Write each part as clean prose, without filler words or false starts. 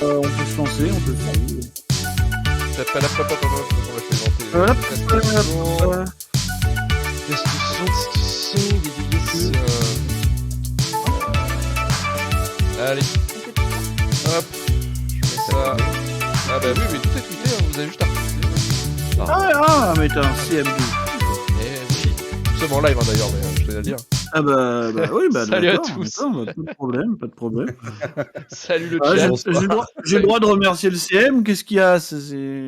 On peut se lancer, on peut se lancer. On va se présenter. Test son. Allez. Hop. Je mets ça. Ah bah oui, tout est tweeté, hein, vous avez juste à retweeter. Ah, mais t'as un CMD. Oui. Nous sommes en live hein, d'ailleurs, mais je tenais à le dire. Ah bah oui, bah Salut à d'accord, tous. d'accord, pas de problème. Salut le Ah, chat. j'ai le droit de remercier le CM, qu'est-ce qu'il y a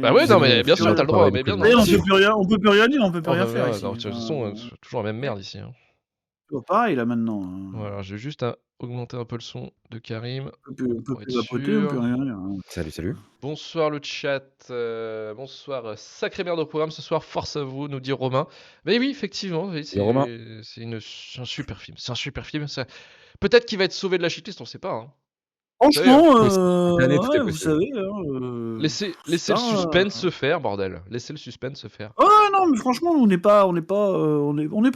Bah ouais, non mais bien sûr, t'as le droit, mais bien on peut plus rien dire, on peut plus rien faire ici. De toute façon, c'est toujours la même merde ici. Hein. Toujours pareil là maintenant. Voilà, je vais juste augmenter un peu le son de Karim. On peut plus vapoter, on peut rien dire. Salut. Bonsoir le chat, bonsoir sacré merde au programme ce soir, force à vous, nous dit Romain. Mais oui, effectivement, c'est un super film, peut-être qu'il va être sauvé de la shitlist, on sait pas. Hein. Franchement, vous savez... Laissez le suspense se faire, bordel. Laissez le suspense se faire. Oh non, mais franchement, on n'est pas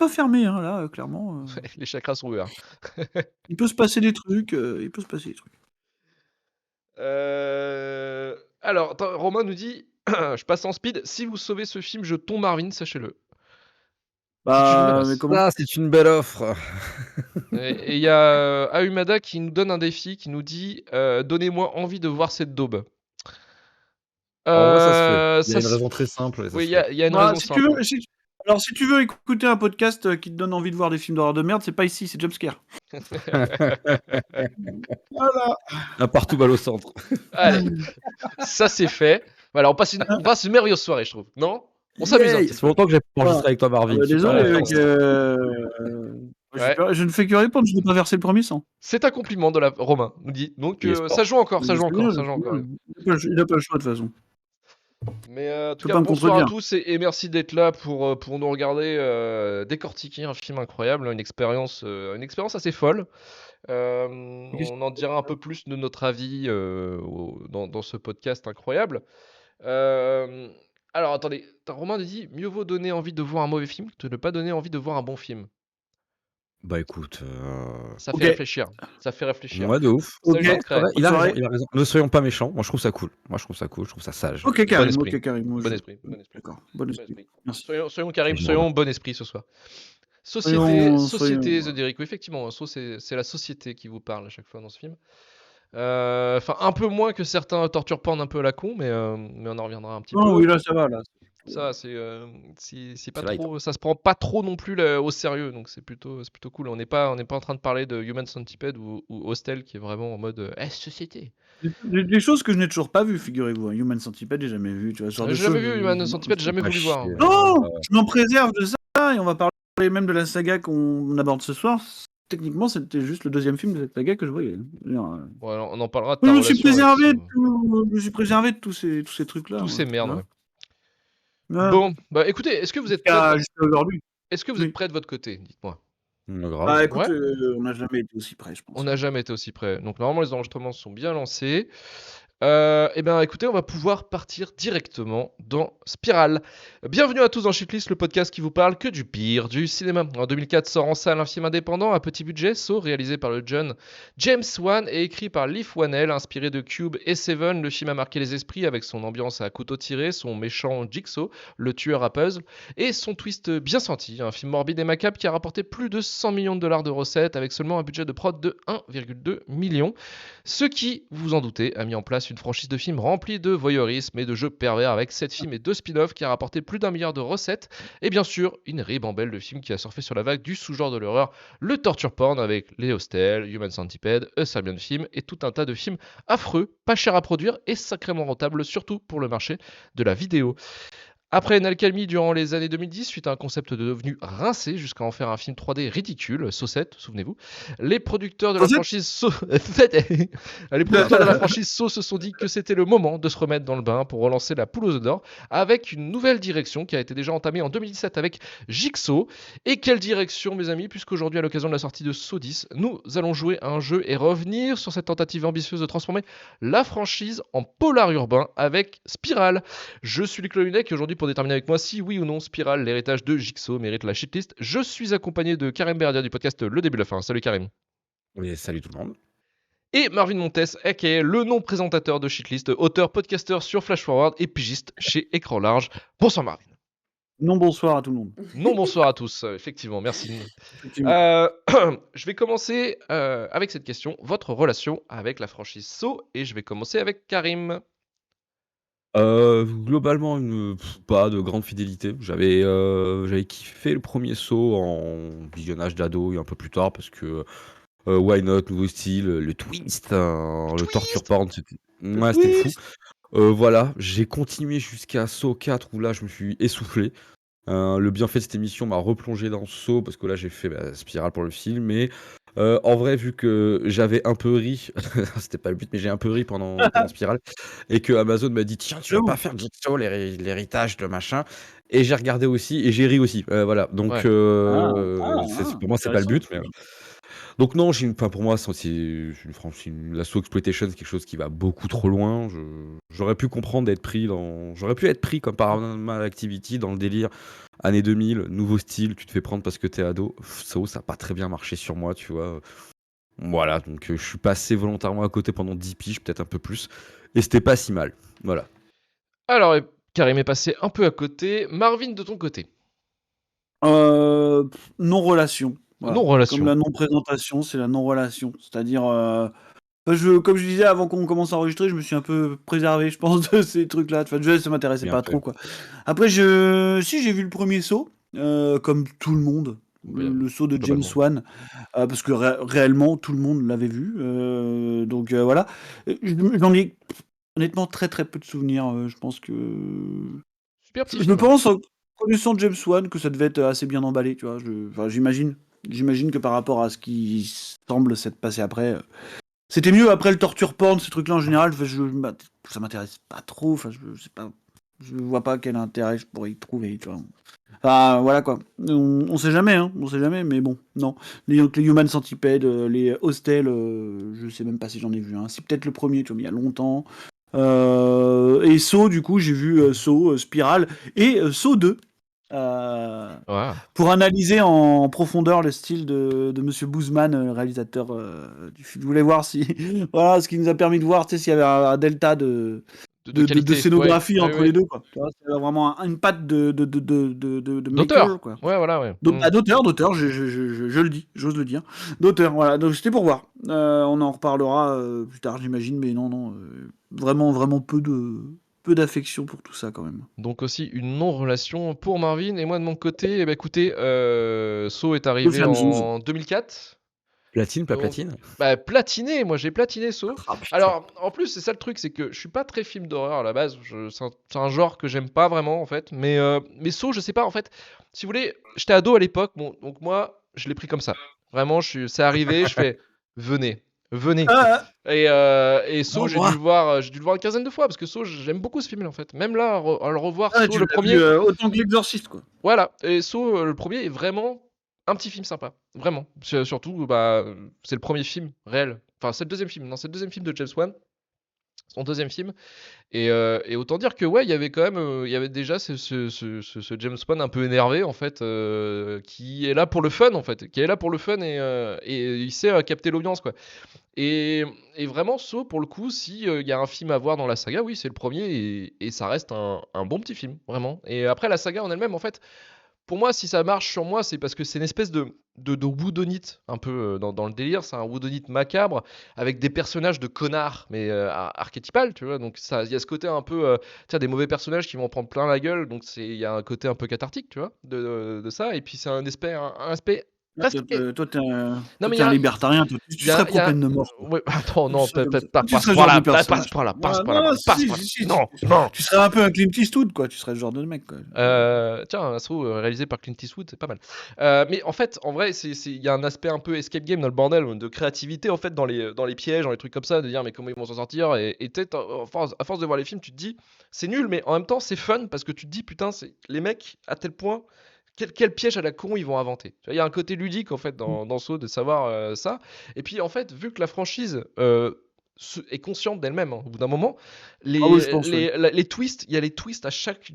fermé, hein, là, clairement. Les chakras sont ouverts. Il peut se passer des trucs, Alors, attends, Romain nous dit, je passe en speed, si vous sauvez ce film, je tombe Marvin, sachez-le. Bah, mais comment... c'est une belle offre. Et il y a Ahumada qui nous donne un défi, qui nous dit donnez-moi envie de voir cette daube. Moi, ça se fait. Il y a une raison très simple. Oui, il y a une raison simple. Alors, si tu veux écouter un podcast qui te donne envie de voir des films d'horreur de merde, c'est pas ici, c'est Jumpscare. Voilà. Un partout balle au centre. Allez, ça c'est fait. Voilà, on passe une merveilleuse soirée, je trouve. Non ? On s'amuse. Ça fait longtemps que j'ai pas enregistré avec toi, Marvin. Désolé, mec. Je ne fais que répondre, je n'ai pas versé le premier sang. C'est un compliment de la Romain, nous dit. Donc ça joue encore. Il n'a pas le choix de toute façon. Mais en tout cas, bonsoir à tous et merci d'être là pour nous regarder décortiquer un film incroyable, une expérience assez folle. On en dira un peu plus de notre avis dans ce podcast incroyable. Alors attendez, Romain dit mieux vaut donner envie de voir un mauvais film que de ne pas donner envie de voir un bon film. Bah écoute, ça fait réfléchir. Ouais, de ouf. Il a raison. Ne soyons pas méchants. Moi, je trouve ça cool. Je trouve ça sage. Ok, Karim. Bon esprit. D'accord. Bon esprit. Merci. Soyons Karim, soyons bon esprit ce soir. Société, The Derrick. Oui, effectivement, c'est la société qui vous parle à chaque fois dans ce film. Enfin, un peu moins que certains torture porn un peu à la con, mais on en reviendra un petit peu. Oui, là, ça va. Là. Ça, c'est pas trop, ça se prend pas trop non plus au sérieux, donc c'est plutôt cool. On n'est pas en train de parler de Human Centipede ou Hostel qui est vraiment en mode société. Des choses que je n'ai toujours pas vues, figurez-vous. Human Centipede, j'ai jamais vu. Tu vois, j'ai jamais vu Human Centipede, j'ai jamais voulu voir. Non, je m'en préserve de ça et on va parler même de la saga qu'on aborde ce soir. Techniquement, c'était juste le deuxième film de cette saga que je voyais. Ouais, on en parlera. Je me suis préservé de tous ces trucs-là. Tous ces merdes. Ouais. Ouais. Bon, bah écoutez, est-ce que vous êtes prêts aujourd'hui ? Est-ce que vous êtes prêts de votre côté ? Dites-moi. Bah écoute, on n'a jamais été aussi près, je pense. On n'a jamais été aussi près. Donc normalement, les enregistrements sont bien lancés. Eh bien, écoutez, on va pouvoir partir directement dans Spirale. Bienvenue à tous dans Shitlist, le podcast qui vous parle que du pire du cinéma. En 2004 sort en salle un film indépendant à petit budget, Saw, réalisé par le jeune James Wan et écrit par Leif Whannell, inspiré de Cube et Seven. Le film a marqué les esprits avec son ambiance à couteau tiré, son méchant Jigsaw, le tueur à puzzle, et son twist bien senti. Un film morbide et macabre qui a rapporté plus de 100 millions de dollars de recettes avec seulement un budget de prod de 1,2 million. Ce qui, vous en doutez, a mis en place une franchise de films remplie de voyeurisme et de jeux pervers avec 7 films et 2 spin-offs qui a rapporté plus d'1 milliard de recettes et bien sûr une ribambelle de films qui a surfé sur la vague du sous-genre de l'horreur, le torture porn avec les Hostel, Human Centipede, A Serbian Film et tout un tas de films affreux, pas chers à produire et sacrément rentables surtout pour le marché de la vidéo. Après une accalmie durant les années 2010, suite à un concept devenu rincé jusqu'à en faire un film 3D ridicule, Saw 7, souvenez-vous, les producteurs de la franchise Saw se sont dit que c'était le moment de se remettre dans le bain pour relancer la poule aux œufs d'or avec une nouvelle direction qui a été déjà entamée en 2017 avec Jigsaw. Et quelle direction, mes amis, puisqu'aujourd'hui, à l'occasion de la sortie de Saw 10, nous allons jouer à un jeu et revenir sur cette tentative ambitieuse de transformer la franchise en polar urbain avec Spirale. Je suis Luc Lelunet et aujourd'hui, pour déterminer avec moi si oui ou non Spirale, l'héritage de Jigsaw, mérite la shitlist, je suis accompagné de Karim Berdia du podcast Le Début de la Fin. Salut Karim. Oui, salut tout le monde. Et Marvin Montes, aka le non-présentateur de Shitlist, auteur, podcasteur sur Flash Forward et pigiste chez Écran Large. Bonsoir Marvin. Non, bonsoir à tout le monde. Non, bonsoir à tous, effectivement, merci. Effectivement. Je vais commencer avec cette question. Votre relation avec la franchise Saw, et je vais commencer avec Karim. Globalement, pas de grande fidélité. J'avais kiffé le premier Saw en visionnage d'ado et un peu plus tard parce que why not, nouveau style, le twist, le torture porn, c'était fou. Voilà, j'ai continué jusqu'à Saw 4 où là je me suis essoufflé. Le bienfait de cette émission m'a replongé dans Saw parce que là j'ai fait Spiral pour le film. Mais en vrai, vu que j'avais un peu ri, c'était pas le but, mais j'ai un peu ri pendant Spiral, et que Amazon m'a dit tiens, tu veux pas faire Jigsaw, l'héritage de machin, et j'ai regardé aussi et j'ai ri aussi. Voilà, donc Ouais. pour moi c'est pas le but, mais donc non, pour moi, la Saw Exploitation, c'est quelque chose qui va beaucoup trop loin. J'aurais pu comprendre j'aurais pu être pris comme Paranormal Activity dans le délire années 2000, nouveau style, tu te fais prendre parce que t'es ado. Saw, ça a pas très bien marché sur moi, tu vois. Voilà, donc je suis passé volontairement à côté pendant 10 piges, peut-être un peu plus, et c'était pas si mal. Voilà. Alors, Karim est passé un peu à côté. Marvin, de ton côté? Non-relation. Voilà. Non-relation. Comme la non-présentation, c'est la non-relation. C'est-à-dire, comme je disais avant qu'on commence à enregistrer, je me suis un peu préservé, je pense, de ces trucs-là. Enfin, ça m'intéressait Bien pas fait. trop, quoi. Après, si j'ai vu le premier Saw, comme tout le monde, le Saw de James globalement. Wan, parce que réellement, tout le monde l'avait vu. Donc voilà. J'en ai honnêtement très très peu de souvenirs. Je pense que Super petit je film. pense, en connaissant James Wan, que ça devait être assez bien emballé, tu vois. Enfin, j'imagine que par rapport à ce qui semble s'être passé après, c'était mieux. Après le torture porn, ces trucs-là en général, enfin, ça m'intéresse pas trop. Enfin, je sais pas, je vois pas quel intérêt je pourrais y trouver, tu vois. Enfin, voilà quoi. On sait jamais, hein. On sait jamais, mais bon, non. Les Human Centipede, les Hostel, je sais même pas si j'en ai vu un. C'est peut-être le premier, tu vois, mais il y a longtemps. Et Saw, du coup, j'ai vu Saw, Spiral et Saw 2. Pour analyser en profondeur le style de Monsieur Boozman, réalisateur du film. Je voulais voir si voilà, ce qui nous a permis de voir, tu sais, s'il y avait un delta de scénographie entre les deux, quoi. Tu vois, c'est vraiment une patte de maker, quoi. Ouais, voilà, ouais. D'auteur, je le dis, j'ose le dire. D'auteur, voilà. Donc c'était pour voir. On en reparlera plus tard, j'imagine, mais non, vraiment peu d'affection pour tout ça quand même. Donc aussi une non-relation pour Marvin. Et moi de mon côté, écoutez, Saw est arrivé en 2004. Platine, pas Donc, platine platiné, moi j'ai platiné Saw. Alors en plus c'est ça le truc, c'est que je suis pas très film d'horreur à la base. C'est un genre que j'aime pas vraiment en fait. Mais Saw, je sais pas en fait. Si vous voulez, j'étais ado à l'époque, bon, donc moi je l'ai pris comme ça. Vraiment, c'est arrivé, je fais venez. Et Saw, j'ai dû le voir une quinzaine de fois parce que Saw, j'aime beaucoup ce film en fait. Même là, à le revoir, Saw le premier. Autant que l'Exorciste, quoi. Voilà, et Saw le premier est vraiment un petit film sympa, vraiment. Surtout, c'est le premier film réel. Enfin, c'est le deuxième film. Non, c'est le deuxième film de James Wan. Son deuxième film. Et autant dire que ouais, il y avait quand même, il y avait déjà ce James Wan un peu énervé en fait, qui est là pour le fun en fait, et il sait capter l'audience quoi. Et vraiment, Saw, pour le coup, si il y a un film à voir dans la saga, oui, c'est le premier, et ça reste un bon petit film, vraiment. Et après, la saga en elle-même, en fait, pour moi, si ça marche sur moi, c'est parce que c'est une espèce de whodunit, un peu dans le délire. C'est un whodunit macabre, avec des personnages de connards, mais archétypal, tu vois. Donc, il y a ce côté un peu, tiens, des mauvais personnages qui vont en prendre plein la gueule. Donc, il y a un côté un peu cathartique, tu vois, de ça. Et puis, c'est un aspect. Toi, t'es un libertarien, toi. Tu serais pro peine de mort. Ouais, attends, non, peut-être pas Tu à ce serais ce genre point-là, de pas à ce point-là, pas à ce point-là, personnage. pas à ce point-là. Non. Tu serais un peu un Clint Eastwood, quoi. Tu serais ce genre de mec, quoi. Tiens, un assaut réalisé par Clint Eastwood, c'est pas mal. Mais en fait, en vrai, il y a un aspect un peu escape game dans le bordel, de créativité en fait dans les pièges, dans les trucs comme ça, de dire mais comment ils vont s'en sortir. Et peut-être à force de voir les films, tu te dis c'est nul, mais en même temps c'est fun parce que tu te dis putain, c'est les mecs à tel point. Quel piège à la con ils vont inventer. Il y a un côté ludique en fait dans Saw de savoir ça. Et puis en fait, vu que la franchise est consciente d'elle-même. Au bout d'un moment, les, Ah oui, je pense, les twists, il y a les twists à chaque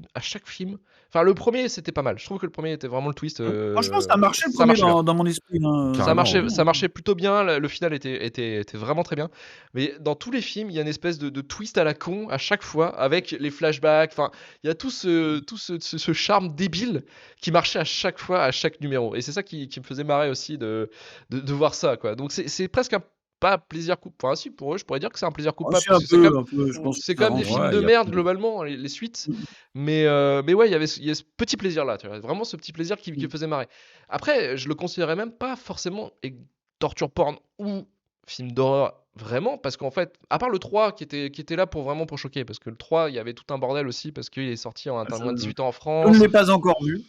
film. Enfin, le premier, c'était pas mal. Je trouve que le premier était vraiment le twist. Franchement, ça marchait le ça premier marchait bien. dans mon esprit. Ça Carrément, ça marchait plutôt bien. Le final était vraiment très bien. Mais dans tous les films, il y a une espèce de twist à la con à chaque fois, avec les flashbacks. Enfin, il y a tout ce charme débile qui marchait à chaque fois, à chaque numéro. Et c'est ça qui me faisait marrer aussi de voir ça, quoi. Donc c'est presque un pas plaisir coupable. Enfin, si, pour eux, je pourrais dire que c'est un plaisir coupable. C'est un Parce que peu, je pense. c'est quand même des films Ouais, de il y a merde, plus de- globalement, les suites. Mm. Mais ouais, il y a ce petit plaisir-là, tu vois. Vraiment ce petit plaisir qui me faisait marrer. Après, je le considérais même pas forcément torture porn ou film d'horreur, vraiment, parce qu'en fait, à part le 3 qui était là vraiment pour choquer, parce que le 3, il y avait tout un bordel aussi, parce qu'il est sorti en interdit moins de 18 ans en Je France. ne l'ai pas encore vu.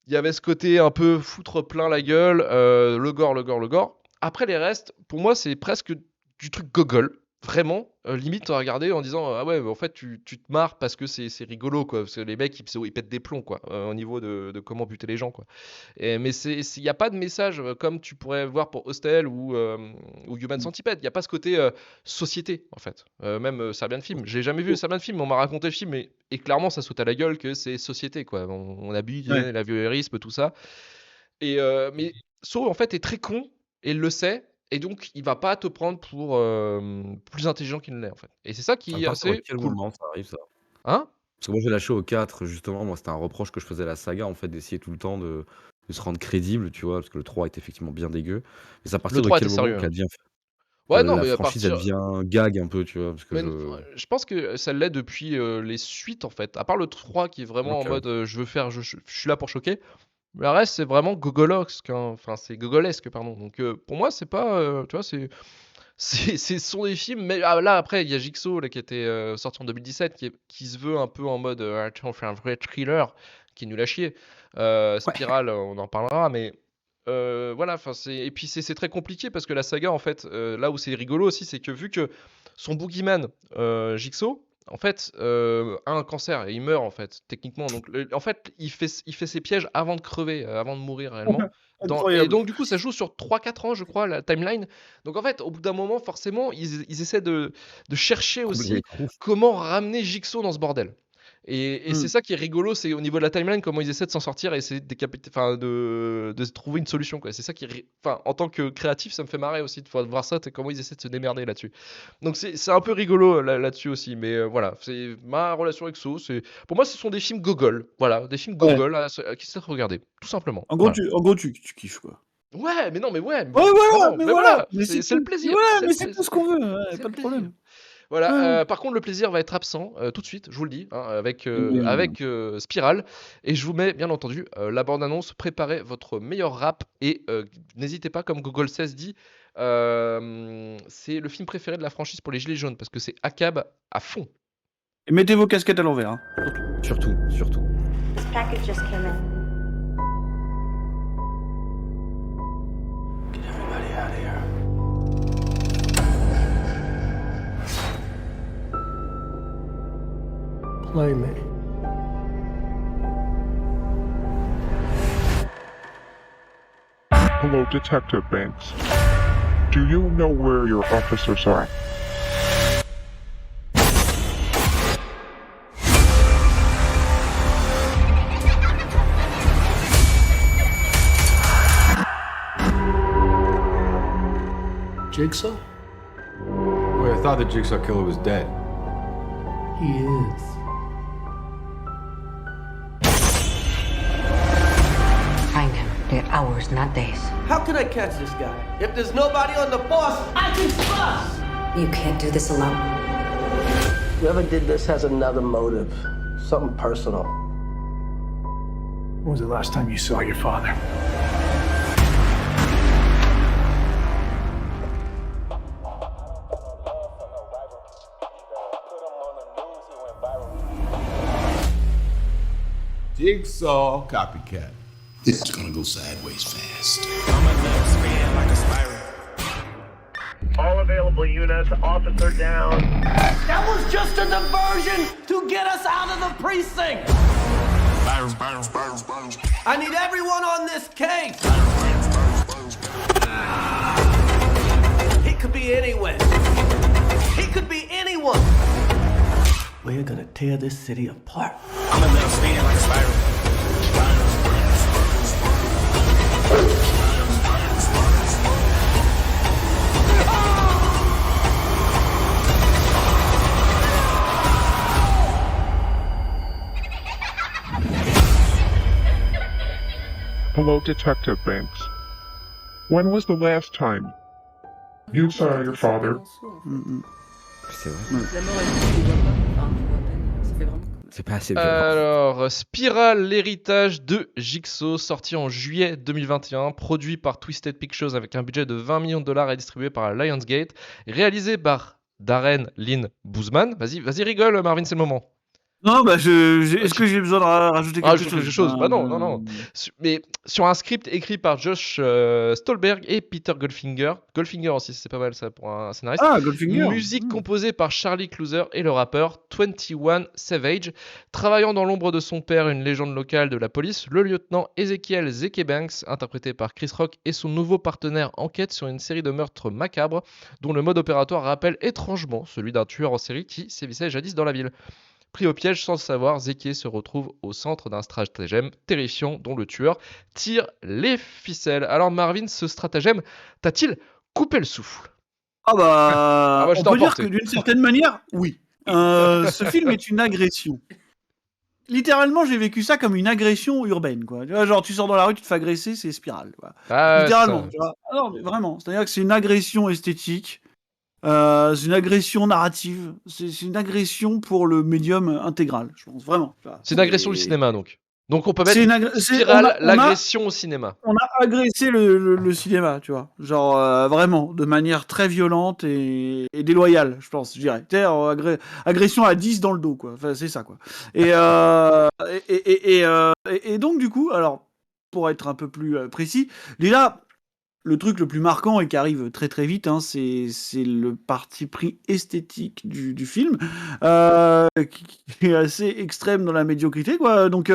Il y avait ce côté un peu foutre plein la gueule, le gore. Après, les restes, pour moi, c'est presque du truc gogol. Vraiment, limite, à regarder en disant ah ouais, en fait, tu te marres parce que c'est rigolo, quoi. Parce que les mecs, ils pètent des plombs, quoi, au niveau de comment buter les gens, quoi. Mais il n'y a pas de message comme tu pourrais voir pour Hostel ou Human Centipede. Il n'y a pas ce côté société, en fait. Même Serbian Film. J'ai jamais vu Serbian Film, on m'a raconté le film, et clairement, ça saute à la gueule que c'est société, quoi. On abuse, Ouais. la voyeurisme, tout ça. Mais So, en fait, est très con, et il le sait. Et donc, il va pas te prendre pour plus intelligent qu'il ne l'est, en fait. Et c'est ça À qui est partir de assez quel cool. moment ça arrive, ça? Hein? Parce que moi, j'ai lâché au 4, justement. Moi, c'était un reproche que je faisais à la saga, en fait, d'essayer tout le temps de se rendre crédible, tu vois, parce que le 3 est effectivement bien dégueu. Mais c'est à partir de 3 quel était moment sérieux. qu'elle devient Ouais, non, la mais à franchise, elle partir. devient gag un peu, tu vois, parce que Mais je pense que ça l'est depuis les suites, en fait. À part le 3 qui est vraiment en OK. mode je suis là pour choquer. Le reste, c'est vraiment gogolesque, hein. Enfin, c'est gogolesque, pardon. Donc, pour moi, c'est pas. Tu vois, ce sont des films. Mais là, après, il y a Jigsaw là, qui était sorti en 2017, qui se veut un peu en mode tiens, on fait un vrai thriller qui est nul à chier. Spiral, on en parlera, mais. Voilà, enfin et puis c'est très compliqué parce que la saga, en fait, là où c'est rigolo aussi, c'est que vu que son boogeyman, Jigsaw, en fait, a un cancer et il meurt, en fait, techniquement. Donc en fait, il fait ses pièges avant de crever, avant de mourir réellement. Et Incroyable. donc du coup, ça joue sur 3-4 ans, je crois, la timeline. Donc en fait, au bout d'un moment, forcément, ils essaient de chercher Combler aussi les trous. comment ramener Jigsaw dans ce bordel. Et c'est ça qui est rigolo, c'est au niveau de la timeline, comment ils essaient de s'en sortir et essayer de décapiter, enfin de trouver une solution, quoi. C'est ça qui enfin, en tant que créatif, ça me fait marrer aussi de voir ça, comment ils essaient de se démerder là-dessus. Donc c'est un peu rigolo là-dessus aussi, mais voilà, c'est ma relation avec So. Pour moi, ce sont des films gogol, voilà, des films Ouais. gogol qui se regarder, tout simplement. En gros, Voilà. tu kiffes, quoi. Ouais, mais non, mais ouais, Ouais, voilà, vraiment, mais mais voilà. voilà, Mais c'est le tout. plaisir. Ouais, c'est mais le c'est tout plaisir. ce qu'on veut. Ouais, C'est pas le de plaisir. problème. Voilà, Ouais. par contre, le plaisir va être absent tout de suite, je vous le dis, hein, avec Mais, Spiral. Et je vous mets, bien entendu, la bande-annonce. Préparez votre meilleur rap et n'hésitez pas, comme Google 16 dit, c'est le film préféré de la franchise pour les Gilets jaunes parce que c'est ACAB à fond. Et mettez vos casquettes à l'envers. Hein. Surtout. This package just came in. Get everybody out of here. Play me. Hello, Detective Banks. Do you know where your officers are? Jigsaw? Wait, I thought the Jigsaw Killer was dead. He is. Find him. They're hours, not days. How can I catch this guy? If there's nobody on the force, I can bust! You can't do this alone. Whoever did this has another motive. Something personal. When was the last time you saw your father? Jigsaw copycat. This is gonna go sideways fast. All available units, officer down. That was just a diversion to get us out of the precinct! I need everyone on this case! He could be anywhere. He gonna tear this city apart. Hello, Detective Banks. When was the last time you saw your father? C'est vrai. La mort, elle ne voit pas. Enfin, on voit à peine. Ça fait vraiment. C'est pas assez violent. Alors, Spiral, l'héritage de Jigsaw, sorti en juillet 2021, produit par Twisted Pictures avec un budget de $20 millions et distribué par Lionsgate, réalisé par Darren Lynn Bousman. Vas-y, rigole, Marvin, c'est le moment. Non, bah, est-ce que j'ai besoin de rajouter quelque chose Bah non. Mais sur un script écrit par Josh Stolberg et Peter Goldfinger. Goldfinger aussi, c'est pas mal ça pour un scénariste. Ah, Goldfinger. Musique composée par Charlie Clouser et le rappeur 21 Savage. Travaillant dans l'ombre de son père, une légende locale de la police, le lieutenant Ezekiel Zeke Banks, interprété par Chris Rock, et son nouveau partenaire enquête sur une série de meurtres macabres dont le mode opératoire rappelle étrangement celui d'un tueur en série qui sévissait jadis dans la ville. Pris au piège sans le savoir, Zeke se retrouve au centre d'un stratagème terrifiant dont le tueur tire les ficelles. Alors Marvin, ce stratagème t'a-t-il coupé le souffle? Ah bah, je on t'ai peut dire emporté. que d'une certaine manière, oui. Ce film est une agression. Littéralement, j'ai vécu ça comme une agression urbaine, quoi. Tu vois, genre, tu sors dans la rue, tu te fais agresser, c'est Spiral, quoi. Ah, Littéralement, ça. tu vois. Ah non, mais vraiment. C'est-à-dire que c'est une agression esthétique, c'est une agression narrative, c'est une agression pour le médium intégral, je pense, vraiment. Tu vois. C'est une agression du cinéma, donc. Donc on peut C'est mettre Spiral, l'agression au cinéma. On a agressé le cinéma, tu vois. Genre, vraiment, de manière très violente et déloyale, je pense, je dirais. Agression à 10 dans le dos, quoi. Enfin, c'est ça, quoi. Et donc, du coup, alors, pour être un peu plus précis, déjà, le truc le plus marquant et qui arrive très très vite, hein, c'est le parti pris esthétique du film, qui est assez extrême dans la médiocrité, quoi. Donc,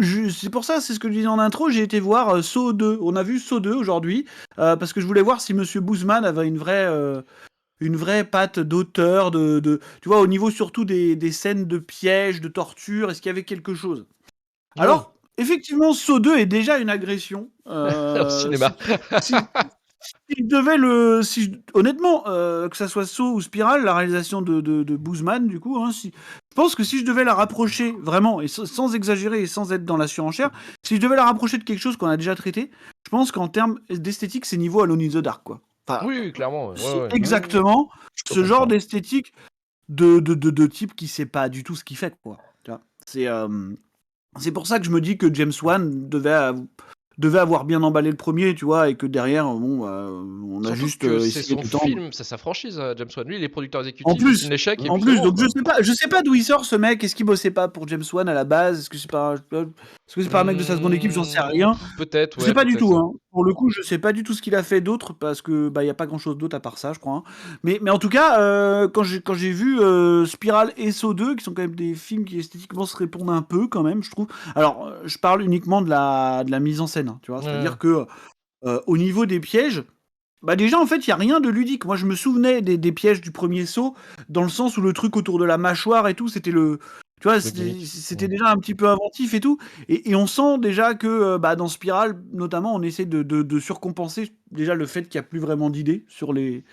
c'est pour ça, c'est ce que je disais en intro, j'ai été voir Saw 2. On a vu Saw 2 aujourd'hui, parce que je voulais voir si Monsieur Bousman avait une vraie patte d'auteur, tu vois, au niveau surtout des scènes de pièges, de torture, est-ce qu'il y avait quelque chose? Alors, effectivement, Saw 2 est déjà une agression. Au cinéma. Honnêtement, que ça soit Saw ou Spiral, la réalisation de Bousman, du coup, hein, je pense que si je devais la rapprocher, vraiment, et sans exagérer et sans être dans la surenchère, si je devais la rapprocher de quelque chose qu'on a déjà traité, je pense qu'en termes d'esthétique, c'est niveau Alone in the Dark, quoi. Enfin, Oui, clairement. Ouais, c'est ouais. exactement Je ce genre comprends. d'esthétique de type qui sait pas du tout ce qu'il fait, quoi. Tu vois, c'est pour ça que je me dis que James Wan devait avoir bien emballé le premier, tu vois, et que derrière, bon, on a Surtout juste que c'est essayé son de tendre. film, c'est sa franchise, James Wan. Lui, il est producteur exécutif, En plus, il filme l'échec. donc je sais pas d'où il sort ce mec. Est-ce qu'il bossait pas pour James Wan à la base? Est-ce que c'est pas un mec de sa seconde équipe? J'en sais rien. Peut-être, Je ouais. sais pas du peut-être. tout, hein. Pour le coup, je sais pas du tout ce qu'il a fait d'autre parce que bah y a pas grand chose d'autre à part ça, je crois, hein. Mais en tout cas, quand j'ai vu Spiral et Saw 2, qui sont quand même des films qui esthétiquement se répondent un peu quand même, je trouve. Alors, je parle uniquement de la mise en scène, hein, tu vois. C'est-à-dire que au niveau des pièges, bah déjà en fait il y a rien de ludique. Moi je me souvenais des pièges du premier Saw, dans le sens où le truc autour de la mâchoire et tout, c'était tu vois, c'était déjà un petit peu inventif et tout. Et on sent déjà que bah, dans Spiral, notamment, on essaie de surcompenser déjà le fait qu'il n'y a plus vraiment d'idées sur les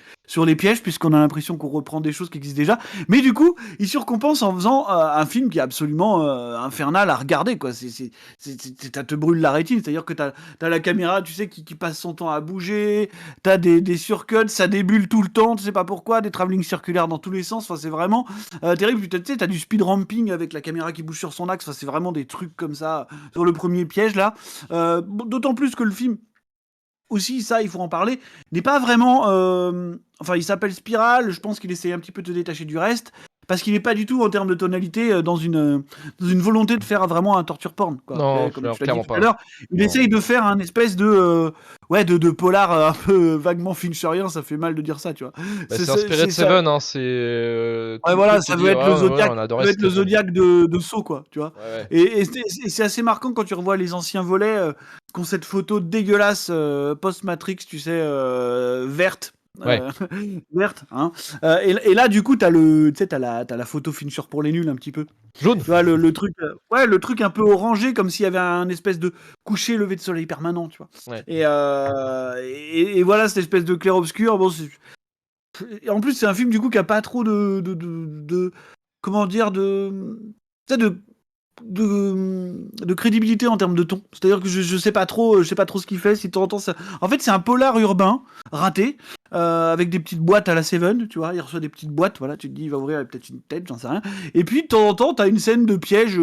pièges, puisqu'on a l'impression qu'on reprend des choses qui existent déjà. Mais du coup, il surcompense en faisant un film qui est absolument infernal à regarder, quoi. Ça te brûle la rétine, c'est-à-dire que t'as la caméra, tu sais, qui passe son temps à bouger, t'as des surcuts, ça débule tout le temps, tu sais pas pourquoi, des travelling circulaires dans tous les sens, enfin c'est vraiment terrible. Tu sais, t'as du speed ramping avec la caméra qui bouge sur son axe, enfin c'est vraiment des trucs comme ça sur le premier piège là. D'autant plus que le film aussi, ça, il faut en parler, n'est pas vraiment... Enfin, il s'appelle Spiral, je pense qu'il essaie un petit peu de se détacher du reste, parce qu'il n'est pas du tout, en termes de tonalité, dans une volonté de faire vraiment un torture porn, quoi. Non, Comme tu l'as clairement dit tout à pas. l'heure, il essaye de faire un espèce de polar un peu vaguement fincherien, ça fait mal de dire ça, tu vois. Bah, c'est inspiré de ça. Seven, hein, c'est... Ouais, voilà, ça veut être le Zodiac, on ça adorait veut être le Seven. Zodiac de Saw, quoi, tu vois. Ouais. Et c'est assez marquant quand tu revois les anciens volets qui ont cette photo dégueulasse post-Matrix, tu sais, verte, Ouais. verte. Hein. Et là, du coup, t'as la photo Fincher pour les nuls un petit peu. Jaune. Tu vois, le truc, le truc un peu orangé, comme s'il y avait un espèce de coucher-lever de soleil permanent, tu vois. Ouais. Et voilà, cette espèce de clair-obscur. Bon, et en plus, c'est un film, du coup, qui a pas trop de comment dire, tu sais, de crédibilité en termes de ton. C'est-à-dire que je sais pas trop ce qu'il fait. Si de temps en temps, en fait, c'est un polar urbain raté avec des petites boîtes à la Seven, tu vois. Il reçoit des petites boîtes, voilà. Tu te dis, il va ouvrir peut-être une tête, j'en sais rien. Et puis de temps en temps, t'as une scène de piège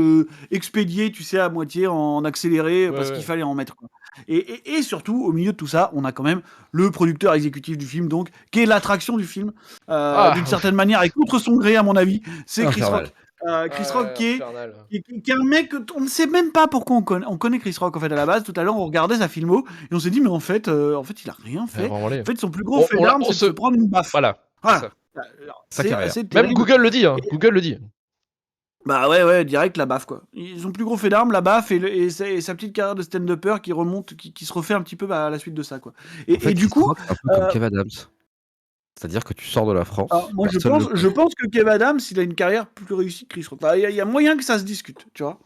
expédiée, tu sais, à moitié en accéléré parce qu'il fallait en mettre. Quoi. Et surtout, au milieu de tout ça, on a quand même le producteur exécutif du film, donc, qui est l'attraction du film, d'une certaine manière, et contre son gré, à mon avis, c'est Chris Rock. Chris Rock qui est un mec que on ne sait même pas pourquoi on connaît Chris Rock en fait à la base. Tout à l'heure on regardait sa filmo et on s'est dit mais en fait il a rien fait. En fait son plus gros fait d'armes c'est de se prendre une baffe. Voilà. Sa carrière. Même Google le dit. Hein. Google le dit. Bah ouais direct la baffe quoi. Son plus gros fait d'armes la baffe et sa petite carrière de stand-upper qui remonte qui se refait un petit peu à la suite de ça quoi. En fait, et du coup un peu comme Kev Adams. C'est-à-dire que tu sors de la France. Alors, moi, je pense que Kev Adams, il a une carrière plus réussie que Chris Rock. Il y a moyen que ça se discute, tu vois.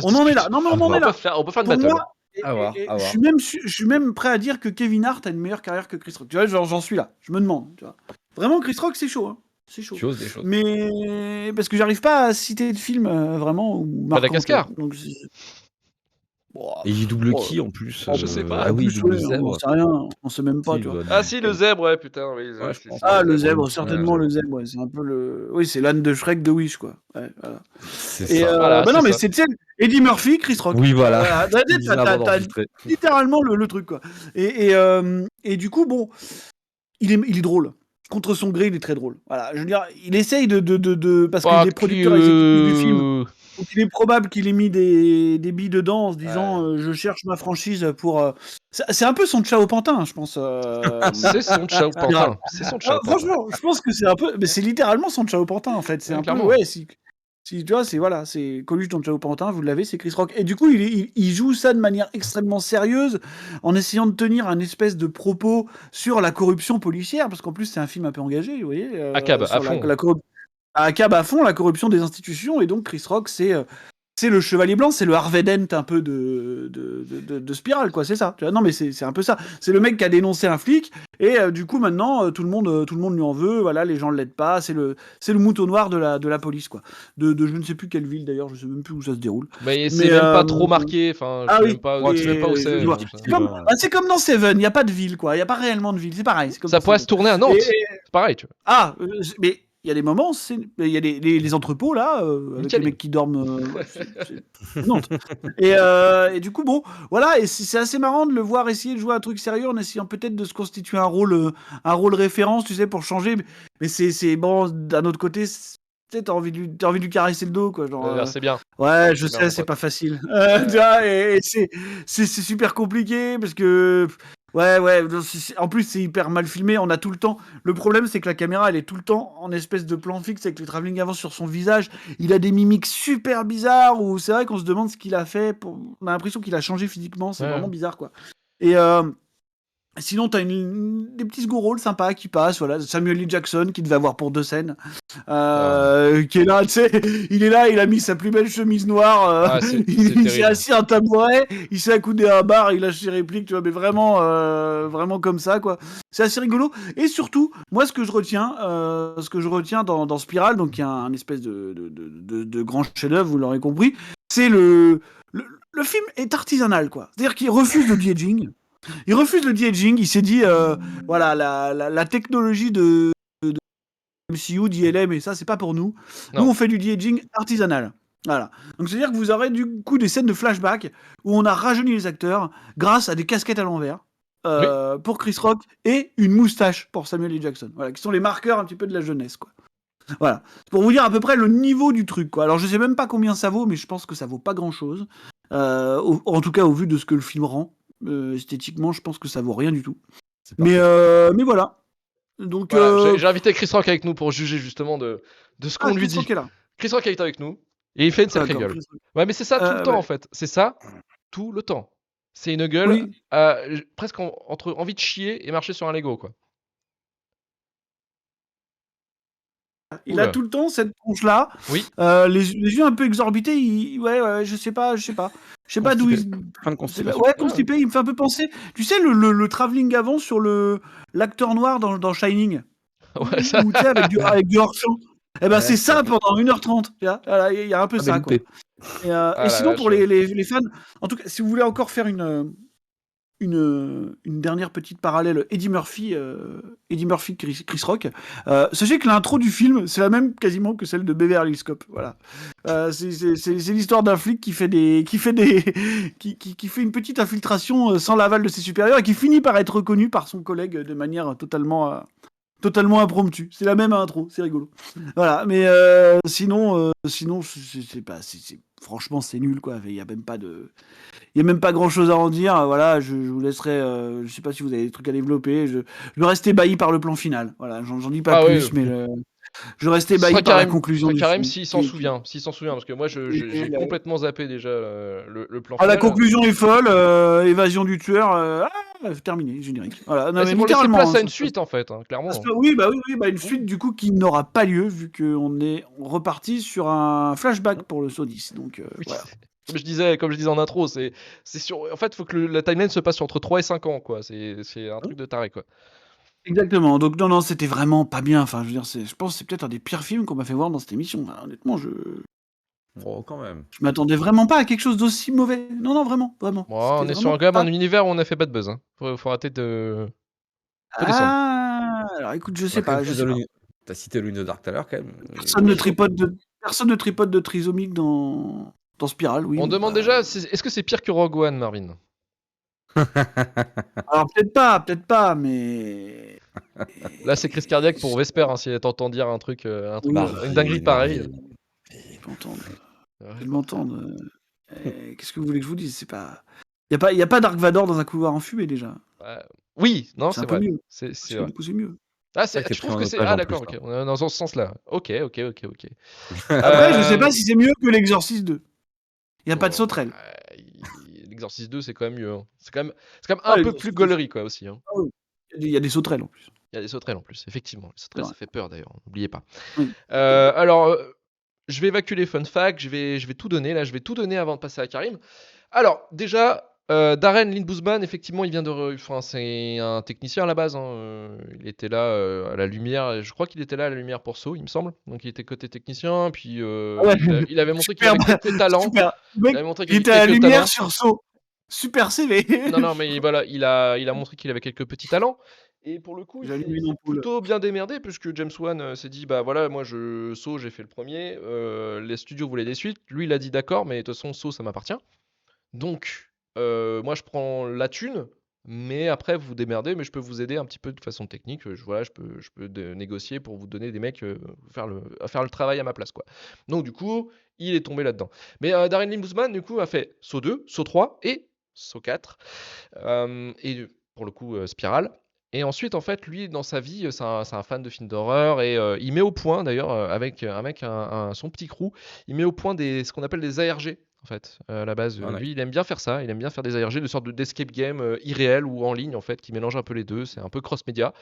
On en est là. Non, mais on en est là. On peut faire une battle. Je suis même prêt à dire que Kevin Hart a une meilleure carrière que Chris Rock. Tu vois, j'en suis là. Je me demande. Tu vois. Vraiment, Chris Rock, c'est chaud. Hein. C'est chaud. Tu oses des choses. Mais parce que j'arrive pas à citer de film vraiment où Madagascar. Donc, et il double qui en plus je sais pas. Ah oui, il double zèbre. On sait rien, on sait même pas. Tu vois. Ah si, le zèbre, ouais, putain. Oui, le zèbre, certainement le zèbre. Ouais, c'est un peu le. Oui, c'est l'âne de Shrek de Wish, quoi. Ouais, voilà. C'est ça. Bah non, mais c'est Eddie Murphy, Chris Rock. Oui, voilà. T'as littéralement le truc, quoi. Et du coup, bon, il est drôle. Contre son gré, il est très drôle. Voilà, je veux dire, il essaye de parce qu'il est producteur exécutif du film. Donc il est probable qu'il ait mis des billes dedans en se disant je cherche ma franchise pour. C'est un peu son Chao Pantin, je pense. C'est son Chao Pantin. Franchement, je pense que c'est un peu. Mais c'est littéralement son Chao Pantin en fait. C'est un peu. Ouais, si tu vois, c'est Coluche dans Chao Pantin, vous l'avez, c'est Chris Rock. Et du coup, il joue ça de manière extrêmement sérieuse en essayant de tenir un espèce de propos sur la corruption policière, parce qu'en plus, c'est un film un peu engagé, vous voyez. ACAB, à fond. ACAB à fond, la corruption des institutions, et donc Chris Rock, c'est le chevalier blanc, c'est le Harvey Dent un peu de Spirale, quoi, c'est ça. Tu vois, non, mais c'est un peu ça. C'est le mec qui a dénoncé un flic, et du coup, maintenant, tout le monde lui en veut, voilà, les gens ne l'aident pas, c'est le mouton noir de la police, quoi. De je ne sais plus quelle ville, d'ailleurs, je sais même plus où ça se déroule. Mais c'est même pas trop marqué, enfin, je sais même pas où c'est. C'est comme dans Seven, il n'y a pas de ville, quoi, il n'y a pas réellement de ville, c'est pareil. Ça pourrait se tourner à Nantes, c'est pareil, tu vois. Mais... Il y a des moments, il y a les entrepôts là, avec les mecs qui dorment. C'est Nantes. Et du coup, bon, voilà, et c'est assez marrant de le voir essayer de jouer un truc sérieux en essayant peut-être de se constituer un rôle référence, tu sais, pour changer. Mais c'est bon, d'un autre côté, tu sais, t'as envie de lui caresser le dos, quoi. Genre, c'est bien. Ouais, je sais, c'est pas facile. Tu vois, et c'est super compliqué parce que. Ouais, en plus c'est hyper mal filmé, on a tout le temps. Le problème c'est que la caméra elle est tout le temps en espèce de plan fixe avec le travelling avant sur son visage. Il a des mimiques super bizarres où c'est vrai qu'on se demande ce qu'il a fait. On a l'impression qu'il a changé physiquement, c'est vraiment bizarre quoi. Et sinon t'as des petits second rôles sympas qui passent, voilà. Samuel L. Jackson qui devait avoir pour 2 scènes, qui est là, tu sais, il est là, il a mis sa plus belle chemise noire, il s'est assis à un tabouret, il s'est accoudé à un bar, il lâche ses répliques, tu vois, mais vraiment, vraiment comme ça, quoi. C'est assez rigolo. Et surtout, moi, ce que je retiens dans Spiral, donc il y a un espèce de grand chef-d'œuvre, vous l'aurez compris, c'est le film est artisanal, quoi. C'est-à-dire qu'il refuse le de-aging. Il refuse le de-aging, il s'est dit, voilà, la technologie de MCU, d'ILM, et ça, c'est pas pour nous. Non. Nous, on fait du de-aging artisanal. Voilà. Donc, c'est-à-dire que vous aurez du coup des scènes de flashback où on a rajeuni les acteurs grâce à des casquettes à l'envers pour Chris Rock et une moustache pour Samuel L. Jackson. Voilà, qui sont les marqueurs un petit peu de la jeunesse, quoi. Voilà. C'est pour vous dire à peu près le niveau du truc, quoi. Alors, je sais même pas combien ça vaut, mais je pense que ça vaut pas grand-chose. En tout cas, au vu de ce que le film rend. Esthétiquement, je pense que ça vaut rien du tout. Mais voilà. Donc, voilà, j'ai invité Chris Rock avec nous pour juger justement de ce qu'on lui dit. Chris Rock est avec nous et il fait une sacrée gueule. Ouais, mais c'est ça tout le temps en fait. C'est ça tout le temps. C'est une gueule presque entre envie de chier et marcher sur un Lego, quoi. Il a Oula. tout le temps cette tronche-là, Oui. les yeux un peu exorbités. Ouais, je sais pas d'où il. Fin de constipation. Ouais, constipé. Il me fait un peu penser. Tu sais le travelling avant sur l'acteur noir dans Shining, Ouais, ça. ou tu sais avec du hors-champ. Eh ben Ouais. c'est ça pendant 1h30. Tu vois. Voilà, il y a un peu Ah, ça mais quoi. loupé. Et la sinon vache, pour les fans, en tout cas, si vous voulez encore faire une dernière petite parallèle Eddie Murphy, Chris Rock. Sachez que l'intro du film, c'est la même quasiment que celle de Beverly Hills Cop. Voilà. C'est l'histoire d'un flic qui fait une petite infiltration sans l'aval de ses supérieurs et qui finit par être reconnu par son collègue de manière totalement impromptue. C'est la même intro, c'est rigolo. Voilà, mais sinon, franchement, c'est nul quoi. Il y a même pas grand chose à en dire. Voilà, je vous laisserai. Je sais pas si vous avez des trucs à développer. Je reste ébahi par le plan final. Voilà, j'en dis pas plus, mais je reste ébahi par la conclusion du Karim film. s'il s'en souvient, parce que moi j'ai complètement zappé déjà le plan Ah, final. la conclusion est folle. Évasion du tueur. Terminé, générique. Voilà, non, mais c'est pour laisser littéralement. place à une suite en fait, clairement. Oui, une suite du coup qui n'aura pas lieu vu qu'on est reparti sur un flashback pour le Saw 10. Donc voilà. Comme je disais en intro, c'est sûr. En fait, il faut que la timeline se passe entre 3 et 5 ans, quoi. C'est un truc de taré, quoi. Exactement. Donc non, c'était vraiment pas bien. Enfin, je veux dire, je pense que c'est peut-être un des pires films qu'on m'a fait voir dans cette émission. Enfin, honnêtement, Oh, quand même. je m'attendais vraiment pas à quelque chose d'aussi mauvais. Non, vraiment. Bon, on est sur quand même un univers où on a fait bad buzz. Hein. Faut arrêter de. Alors écoute, je sais pas. T'as cité Lune de Dark tout à l'heure, quand même. Personne ne tripote de trisomique dans Spiral, oui. On demande déjà, est-ce que c'est pire que Rogue One, Marvin? Alors peut-être pas, mais. Là, c'est crise cardiaque pour Vesper, hein, si elle t'entend dire un truc une dinguerie pareille. Ils m'entendent. Qu'est-ce que vous voulez que je vous dise? C'est pas. Y a pas Dark Vador dans un couloir en fumée déjà. Oui, non, c'est vrai. Mieux. C'est Du coup, c'est mieux. Ah, tu trouves que c'est. Ah, d'accord, ok. On est dans ce sens-là. Ok. Après, je sais pas si c'est mieux que l'Exorciste 2. Il n'y a pas de sauterelle. L'Exorciste 2, c'est quand même mieux. Hein. C'est quand même un peu plus gaulerie, quoi, aussi. Hein. Ah oui. Il y a des sauterelles en plus. Il y a des sauterelles en plus, effectivement. Les sauterelles, ça fait peur d'ailleurs, n'oubliez pas. Oui. Alors, je vais évacuer les fun facts, je vais tout donner. Là, je vais tout donner avant de passer à Karim. Alors, déjà, Darren Lynn Bousman, effectivement, il vient c'est un technicien à la base. Hein. Il était là à la lumière. Je crois qu'il était là à la lumière pour Saw, il me semble. Donc, il était côté technicien. Puis, il avait montré qu'il avait quelques talents. Super. Il avait montré il était à la lumière sur Saw. Super CV. Non, mais voilà, il a montré qu'il avait quelques petits talents. Et pour le coup, il s'est plutôt bien démerdé, puisque James Wan s'est dit, bah voilà, moi, Saw, j'ai fait le premier. Les studios voulaient des suites. Lui, il a dit d'accord, mais de toute façon, Saw, ça m'appartient. Donc, moi, je prends la thune, mais après, vous vous démerdez, mais je peux vous aider un petit peu de façon technique. Je peux négocier pour vous donner des mecs faire le travail à ma place, quoi. Donc, du coup, il est tombé là-dedans. Mais Darren Lynn Bousman, du coup, a fait Saw 2, Saw 3 et Saw 4. Et pour le coup, Spiral. Et ensuite, en fait, lui, dans sa vie, c'est un fan de films d'horreur et il met au point, d'ailleurs, avec un mec, son petit crew, il met au point ce qu'on appelle des ARG, en fait, à la base. Lui, il aime bien faire ça, il aime bien faire des ARG, de sorte d'escape game irréel ou en ligne, en fait, qui mélange un peu les deux, c'est un peu cross-média.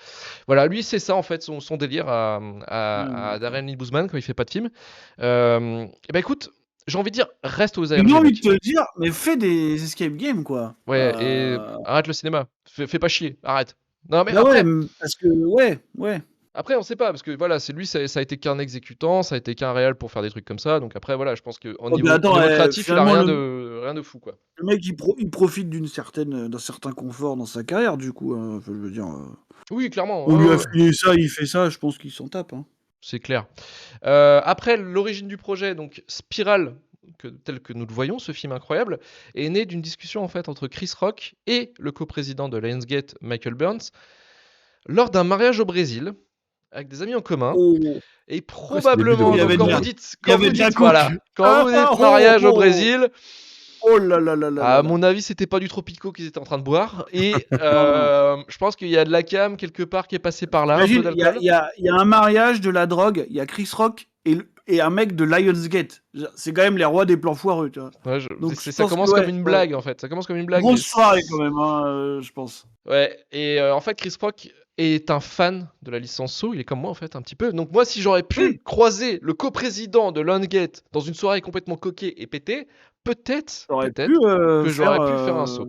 Voilà, lui, c'est ça, en fait, son délire à Darren Lynn Bousman, quand il fait pas de film. Et ben écoute, j'ai envie de dire, reste aux ARG. J'ai envie de te le dire, mais fais des escape games, quoi. Ouais, et arrête le cinéma, fais pas chier, arrête. Non, mais bah après, ouais, parce que ouais. Après, on sait pas, parce que voilà, c'est lui, ça a été qu'un exécutant, ça a été qu'un réal pour faire des trucs comme ça. Donc après, voilà, je pense qu'en niveau créatif, il a rien de fou, quoi. Le mec, il profite d'un certain confort dans sa carrière, du coup. Je veux dire. Oui, clairement. On lui a filé ça, il fait ça, je pense qu'il s'en tape. Hein. C'est clair. Après, l'origine du projet, donc Spiral, tel que nous le voyons, ce film incroyable, est né d'une discussion en fait entre Chris Rock et le coprésident de Lionsgate, Michael Burns, lors d'un mariage au Brésil, avec des amis en commun. Et probablement, quand vous dites mariage au Brésil, oh là là là là. À mon avis, c'était pas du Tropico qu'ils étaient en train de boire. Et je pense qu'il y a de la cam quelque part qui est passé par là. Il y a un mariage, de la drogue, il y a Chris Rock et un mec de Lionsgate. C'est quand même les rois des plans foireux, tu vois. Ouais, donc ça commence comme une blague, en fait. Ça commence comme une blague. Grosse soirée quand même, hein, je pense. Ouais, et en fait, Chris Rock est un fan de la licence Saw, il est comme moi en fait un petit peu. Donc moi si j'aurais pu croiser le coprésident de Lionsgate dans une soirée complètement coquée et pétée, peut-être que j'aurais pu faire un Saw.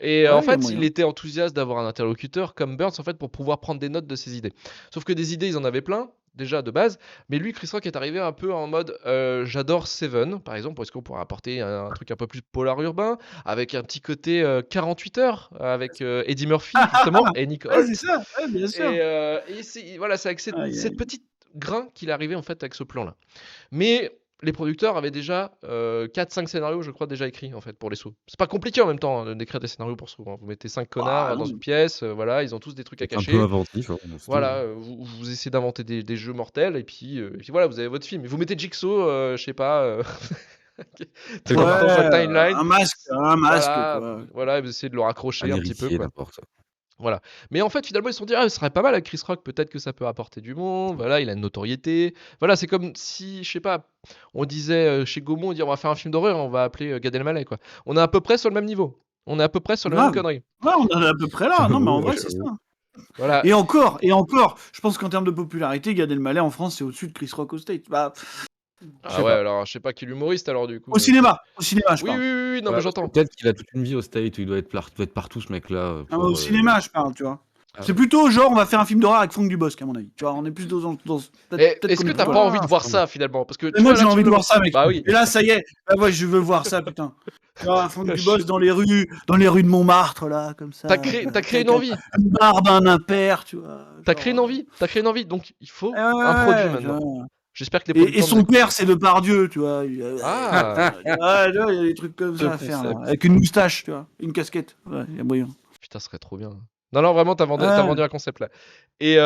Et en fait, il était enthousiaste d'avoir un interlocuteur comme Burns en fait pour pouvoir prendre des notes de ses idées. Sauf que des idées, ils en avaient plein déjà de base, mais lui, Chris Rock est arrivé un peu en mode j'adore Seven, par exemple, parce qu'on pourrait apporter un truc un peu plus polar urbain, avec un petit côté 48 heures, avec Eddie Murphy justement et Nick Holt. c'est ça, bien sûr. Et voilà, c'est avec cette petite grain qu'il est arrivé en fait avec ce plan-là. Mais les producteurs avaient déjà 4-5 scénarios, je crois, déjà écrits en fait pour les Saw. C'est pas compliqué en même temps d'écrire des scénarios pour Saw. Vous mettez 5 connards dans une pièce, voilà, ils ont tous des trucs à cacher. Un peu inventif. Voilà, vous essayez d'inventer des jeux mortels et puis voilà, vous avez votre film. Et vous mettez Jigsaw, je sais pas. Dans sa timeline. Un masque, voilà, vous essayez de le raccrocher un petit peu. Quoi. Voilà. Mais en fait, finalement, ils se sont dit, ce serait pas mal avec Chris Rock, peut-être que ça peut apporter du monde. Voilà, il a une notoriété. Voilà, c'est comme si, je sais pas, on disait chez Gaumont, on va faire un film d'horreur, on va appeler Gad Elmaleh, quoi. On est à peu près sur le même niveau. On est à peu près sur la même connerie. Ouais, on est à peu près là. Non, mais en vrai, c'est ça. Voilà. Et encore, je pense qu'en termes de popularité, Gad Elmaleh en France, c'est au-dessus de Chris Rock aux States. Bah. Alors je sais pas qui est l'humoriste alors du coup. Au cinéma, je parle. Oui, non mais j'entends. Peut-être qu'il a toute une vie au State où il doit être partout ce mec-là. Au cinéma, je parle, tu vois. C'est plutôt genre on va faire un film d'horreur avec Franck Dubosc à mon avis. Tu vois, on est plus dans est-ce que t'as pas envie de voir ça finalement parce que moi j'ai envie de voir ça mec. Bah oui. Et là ça y est, je veux voir ça putain. Franck Dubosc dans les rues de Montmartre là comme ça. T'as créé une envie. Une barbe, un impair, tu vois. T'as créé une envie, donc il faut un produit maintenant. J'espère que les et son père c'est Depardieu, tu vois. Il y a des trucs comme ça à faire là. Avec une moustache, tu vois, une casquette. Ouais, il y a moyen. Putain, ce serait trop bien. Non, vraiment, t'as vendu un concept là. Et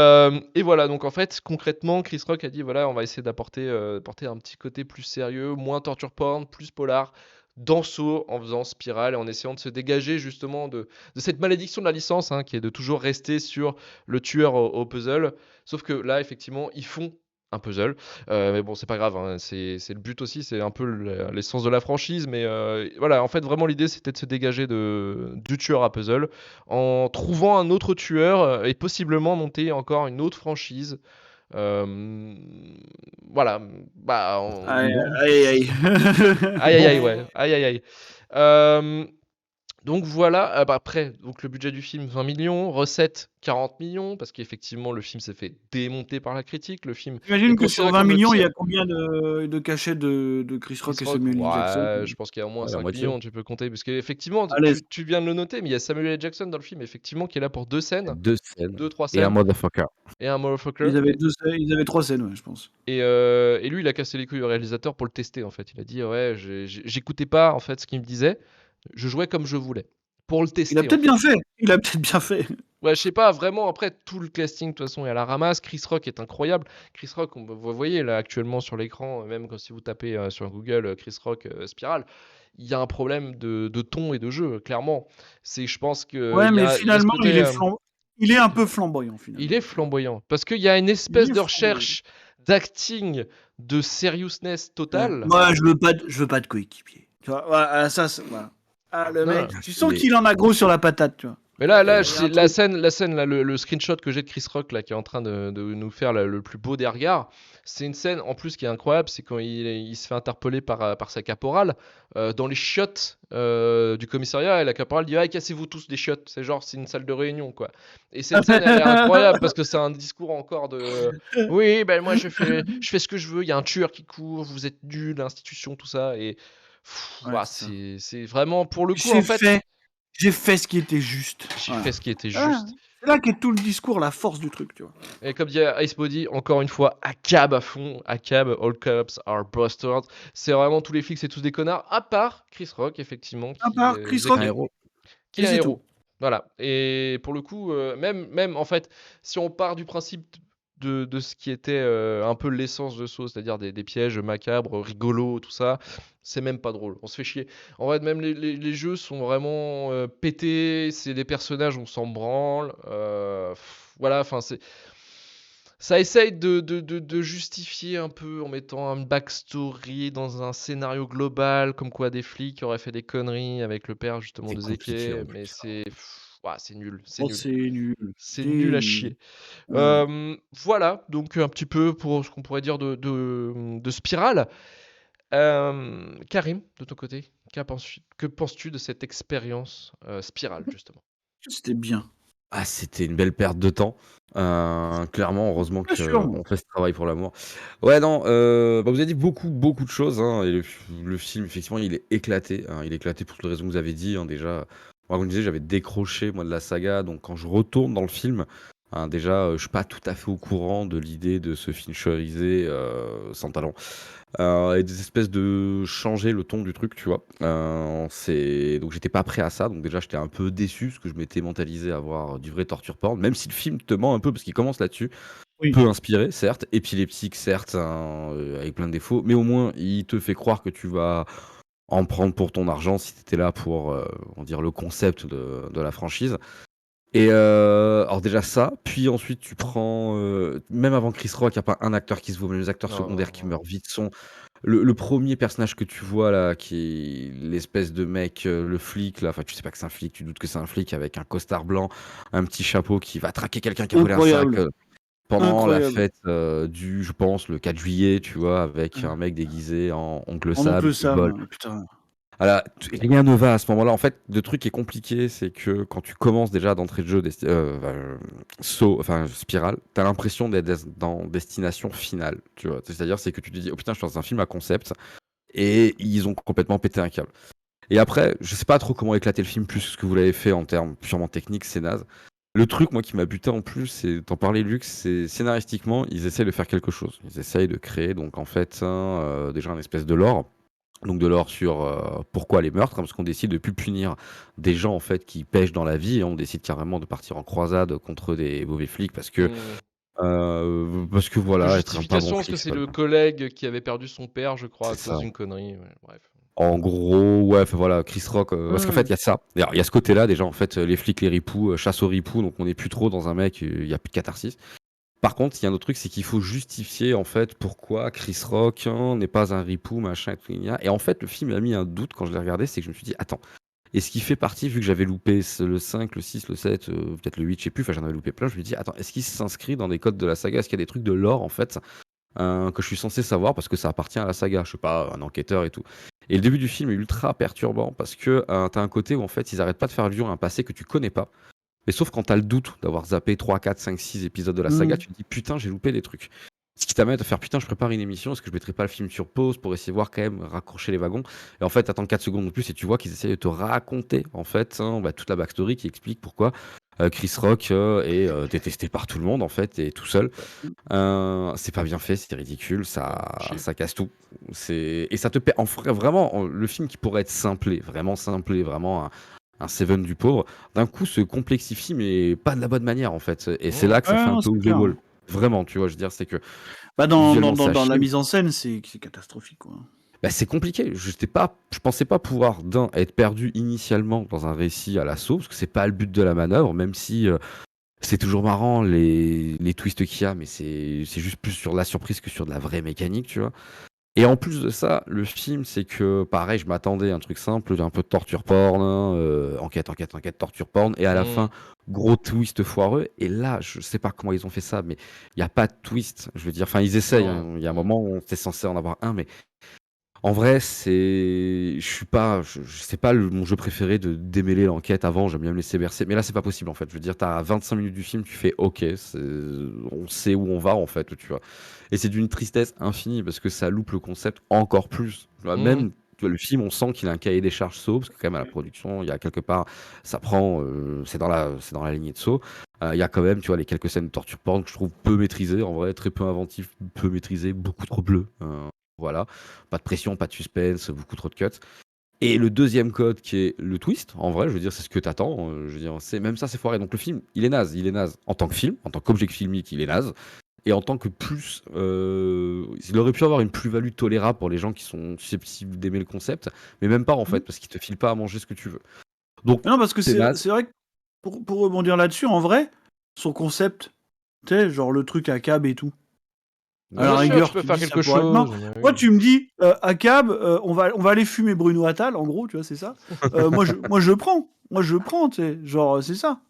voilà, donc en fait, concrètement, Chris Rock a dit voilà, on va essayer d'apporter un petit côté plus sérieux, moins torture porn, plus polar, dans Saw, en faisant Spiral et en essayant de se dégager justement de cette malédiction de la licence, qui est de toujours rester sur le tueur au puzzle. Sauf que là, effectivement, ils font un puzzle, mais bon c'est pas grave, c'est le but aussi, c'est un peu l'essence de la franchise, mais voilà, en fait vraiment l'idée c'était de se dégager du tueur à puzzle en trouvant un autre tueur et possiblement monter encore une autre franchise. Voilà, aïe donc voilà, après, donc le budget du film 20 millions, recettes 40 millions, parce qu'effectivement le film s'est fait démonter par la critique. Le film. J'imagine que sur 20 millions, il y a combien de cachets de Chris Rock et Samuel L. Jackson? Je pense qu'il y a au moins 5 millions, tu peux compter, parce qu'effectivement, tu viens de le noter, mais il y a Samuel L. Jackson dans le film, effectivement, qui est là pour 2 scènes. 2-3 scènes. Et un motherfucker. Ils avaient 3 scènes, je pense. Et lui, il a cassé les couilles au réalisateur pour le tester, en fait. Il a dit, j'écoutais pas, en fait, ce qu'il me disait. Je jouais comme je voulais. Pour le tester. Il a peut-être bien fait. Ouais, je sais pas, vraiment, après, tout le casting, de toute façon, est à la ramasse. Chris Rock est incroyable. Chris Rock, vous voyez là actuellement sur l'écran, même si vous tapez sur Google Chris Rock Spiral, il y a un problème de ton et de jeu, clairement. Je pense que. Ouais, mais finalement, il est un peu flamboyant, finalement. Il est flamboyant. Parce qu'il y a une espèce de recherche d'acting, de seriousness totale. Moi, je veux pas de coéquipier. Tu vois, voilà. Le mec, tu sens qu'il en a gros sur la patate, tu vois. Mais là, la scène, là, le screenshot que j'ai de Chris Rock là, qui est en train de nous faire le plus beau des regards, c'est une scène en plus qui est incroyable, c'est quand il se fait interpeller par sa caporale dans les chiottes du commissariat, et la caporale dit cassez-vous tous des chiottes, c'est une salle de réunion quoi. Et cette scène elle est incroyable parce que c'est un discours encore de oui ben moi je fais ce que je veux, il y a un tueur qui court, vous êtes nuls, l'institution tout ça et c'est vraiment pour le coup en fait. J'ai fait ce qui était juste. Fait ce qui était juste. C'est là qu'est tout le discours, la force du truc, tu vois. Et comme dit Icebody, encore une fois, à cab à fond, à cab, all cops are bastards. C'est vraiment tous les flics, c'est tous des connards, à part Chris Rock, effectivement. Chris Rock, qui est un héros. Voilà. Et pour le coup, même en fait, si on part du principe de ce qui était un peu l'essence de Saw, c'est-à-dire des pièges macabres, rigolos, tout ça, c'est même pas drôle, on se fait chier. En vrai, même les jeux sont vraiment pétés, c'est des personnages, on s'en branle, voilà, enfin c'est... Ça essaye de justifier un peu en mettant un backstory dans un scénario global, comme quoi des flics auraient fait des conneries avec le père justement de Zeke, mais c'est... Ouah, c'est nul, c'est Oh, nul. c'est nul. C'est C'est nul à nul. chier. Ouais. Voilà, donc un petit peu pour ce qu'on pourrait dire de Spiral. Karim, de ton côté, que penses-tu de cette expérience Spiral, justement? C'était bien. Ah, c'était une belle perte de temps. Clairement, heureusement Bien sûr. qu'on fait ce travail pour l'amour. Ouais, non, bah, vous avez dit beaucoup, beaucoup de choses, hein, et le film, effectivement, il est éclaté, hein, il est éclaté pour toutes les raisons que vous avez dit, hein, déjà. Moi, comme je disais, j'avais décroché, moi, de la saga, donc quand je retourne dans le film, hein, déjà, je suis pas tout à fait au courant de l'idée de se Fincherisé sans talent. Et des espèces de changer le ton du truc, tu vois. Donc j'étais pas prêt à ça, donc déjà j'étais un peu déçu parce que je m'étais mentalisé à voir du vrai torture porn, même si le film te ment un peu parce qu'il commence là-dessus. Oui. Peu inspiré, certes, épileptique, certes, hein, avec plein de défauts, mais au moins il te fait croire que tu vas en prendre pour ton argent si t'étais là pour, on va dire, le concept de la franchise. Et alors déjà ça, puis ensuite tu prends, même avant Chris Rock, il y a pas un acteur qui se vaut, même les acteurs secondaires qui Non. meurent vite sont le premier personnage que tu vois là, qui est l'espèce de mec, le flic là, enfin tu sais pas que c'est un flic, tu doutes que c'est un flic avec un costard blanc, un petit chapeau qui va traquer quelqu'un qui a volé un sac, Incroyable. pendant la Incroyable. fête, je pense le 4 juillet, tu vois? Avec un Mmh. mec déguisé en oncle En oncle Sam qui vole. Sam, putain. Voilà, rien ne va à ce moment-là. En fait, le truc qui est compliqué, c'est que quand tu commences déjà d'entrée de jeu enfin Spiral, t'as l'impression d'être dans destination finale, tu vois? C'est-à-dire, c'est que tu te dis: «Oh putain, je suis dans un film à concept» et ils ont complètement pété un câble. Et après, je sais pas trop comment éclater le film plus que ce que vous l'avez fait en termes purement techniques, c'est naze. Le truc, moi, qui m'a buté en plus, c'est t'en parlais, Luc, c'est scénaristiquement, ils essayent de faire quelque chose. Ils essayent de créer, donc en fait, déjà un espèce de lore. Donc de lore sur pourquoi les meurtres, hein, parce qu'on décide de plus punir des gens en fait qui pêchent dans la vie, hein. On décide carrément de partir en croisade contre des mauvais flics Mmh. parce que De voilà, être un pas bon justification, parce que flic, c'est c'est pas le bien. collègue qui avait perdu son père, je crois, C'est à cause ça. d'une connerie, ouais, bref. En gros, ouais, enfin voilà, Chris Rock, parce qu'en fait, Ouais. il y a ça. D'ailleurs, il y a ce côté-là déjà, en fait, les flics, les ripoux, chasse aux ripoux, donc on n'est plus trop dans un mec, il y a plus de catharsis. Par contre, il y a un autre truc, c'est qu'il faut justifier, en fait, pourquoi Chris Rock, hein, n'est pas un ripou, machin et tout, gna gna. Et en fait, le film a mis un doute quand je l'ai regardé, c'est que je me suis dit: «Attends, est-ce qu'il fait partie», vu que j'avais loupé le 5, le 6, le 7, peut-être le 8, je sais plus, enfin j'en avais loupé plein, je me dis: «Attends, est-ce qu'il s'inscrit dans des codes de la saga? Est-ce qu'il y a des trucs de lore, en fait, que je suis censé savoir parce que ça appartient à la saga?» Je suis pas un enquêteur et tout. Et le début du film est ultra perturbant parce que, tu un côté où, en fait, ils arrêtent pas de faire allusion à un passé que tu connais pas. Mais sauf quand t'as le doute d'avoir zappé 3, 4, 5, 6 épisodes de la saga, Mmh. tu te dis: «Putain, j'ai loupé des trucs». Ce qui t'amène à faire: «Putain, je prépare une émission, est-ce que je mettrai pas le film sur pause pour essayer de voir quand même raccrocher les wagons?» Et en fait, tu attends 4 secondes de plus et tu vois qu'ils essayent de te raconter, en fait, hein, bah, toute la backstory qui explique pourquoi, Chris Rock, est, détesté par tout le monde, en fait, et tout seul. C'est pas bien fait, c'est ridicule, Chier. ça casse tout. Et ça te en vrai, vraiment, le film qui pourrait être simplé, vraiment un Seven du pauvre, d'un coup se complexifie, mais pas de la bonne manière, en fait. Et c'est là que ça Ouais, fait un non, peu c'est clair. ouvre vraiment, tu vois? Je veux dire, c'est que Bah, visuellement, c'est à dans la chier. mise en scène, c'est catastrophique, quoi. Bah, c'est compliqué. Je pensais pas pouvoir, être perdu initialement dans un récit à l'assaut, parce que c'est pas le but de la manœuvre, même si, c'est toujours marrant les twists qu'il y a, mais c'est juste plus sur la surprise que sur de la vraie mécanique, tu vois? Et en plus de ça, le film, c'est que pareil, je m'attendais à un truc simple, un peu de torture porn, hein, enquête, torture porn, et à la Mmh. fin, gros twist foireux. Et là, je sais pas comment ils ont fait ça, mais il y a pas de twist. Je veux dire, enfin, ils essayent, Non. hein. Il y a un Mmh. moment où on censé en avoir un, mais en vrai, c'est pas mon jeu préféré de démêler l'enquête avant, j'aime bien me laisser bercer. Mais là, c'est pas possible, en fait. Je veux dire, t'as 25 minutes du film, tu fais OK, on sait où on va, en fait, tu vois. Et c'est d'une tristesse infinie parce que ça loupe le concept encore plus. Tu vois, Mmh. même, tu vois, le film, on sent qu'il a un cahier des charges Saw, parce que quand même à la production, il y a quelque part, ça prend, c'est dans la lignée de Saw. Il y a quand même, tu vois, les quelques scènes de torture porn que je trouve peu maîtrisées, en vrai, très peu inventif, peu maîtrisées, beaucoup trop bleu. Voilà, pas de pression, pas de suspense, beaucoup trop de cuts. Et le deuxième code qui est le twist, en vrai, je veux dire, c'est ce que t'attends. Je veux dire, c'est même ça, c'est foiré. Donc le film, il est naze. Il est naze en tant que film, en tant qu'objet filmique, il est naze. Et en tant que plus, il aurait pu avoir une plus-value tolérable pour les gens qui sont susceptibles d'aimer le concept, mais même pas en Mmh. fait, parce qu'il te file pas à manger ce que tu veux. Donc Non, parce que c'est naze. c'est vrai que pour rebondir là-dessus, en vrai, son concept, tu sais, genre le truc à cab et tout, À la Bien sûr, rigueur, tu peux tu faire dis, ça quelque pourrait être- Non, chose. mais moi, oui. tu me dis, à Cab, on va aller fumer Bruno Attal, en gros, tu vois, c'est ça. Moi, je prends. Moi, je prends, tu sais. Genre, c'est ça.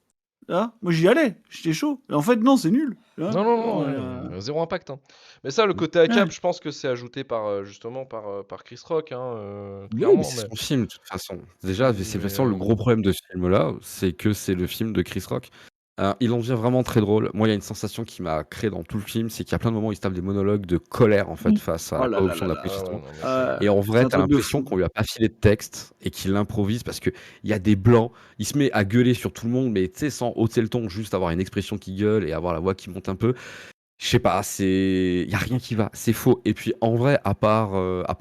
Hein, moi, j'y allais. J'étais chaud. Et en fait, non, c'est nul. Tu vois. Non, non, non, Genre, zéro impact. Hein. Mais ça, le côté ACAB, ouais. je pense que c'est ajouté par justement par Chris Rock, hein, Oui, mais clairement. c'est Mais, son film de toute façon. Déjà, c'est de toute mais, façon le gros problème de ce film-là, c'est que c'est le film de Chris Rock. Il en devient vraiment très drôle. Moi, il y a une sensation qui m'a créé dans tout le film, c'est qu'il y a plein de moments où il se tape des monologues de colère en fait face à Oh la là là corruption là de la là. ah police. ouais, non, mais c'est... Et en C'est vrai, un t'as truc de l'impression fou. qu'on lui a pas filé de texte et qu'il improvise parce que il y a des blancs. Il se met à gueuler sur tout le monde, mais tu sais, sans hausser le ton, juste avoir une expression qui gueule et avoir la voix qui monte un peu. Je sais pas, il y a rien qui va, c'est faux. Et puis en vrai, à part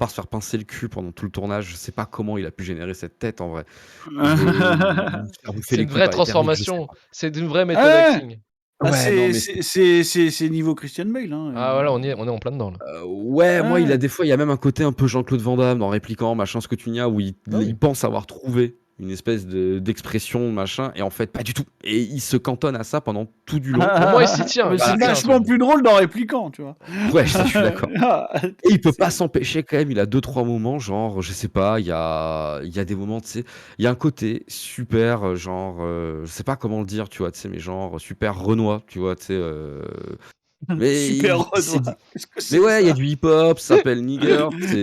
se faire pincer le cul pendant tout le tournage, je sais pas comment il a pu générer cette tête en vrai. Faire bouffer c'est les une couilles vraie par les termites, je sais transformation. pas. C'est une vraie méthode Ouais. acting. Ah, Ouais, non, mais c'est niveau Christian Bale. Hein, Ah voilà, on est en plein dedans là. ouais, moi, Ouais. il y a même un côté un peu Jean-Claude Van Damme dans Répliquant, machin, ce que tu n'y as, où il Ah oui. pense avoir trouvé une espèce d'expression, machin, et en fait, pas du tout. Et il se cantonne à ça pendant tout du long. Au moins, il s'y tient. Mais il s'y c'est tient, vachement tu vois. plus drôle dans Répliquant, tu vois. Ouais, ça, je suis d'accord. Et il peut pas C'est- s'empêcher quand même, il a 2-3 moments, genre, je sais pas, il y a des moments, tu sais, il y a un côté super, genre, je sais pas comment le dire, tu vois, tu sais, mais genre, super Renoir, tu vois, tu sais, mais Super c'est Renoir. Qu'est-ce que mais c'est ouais, il y a ça? du hip-hop, ça s'appelle Nigger,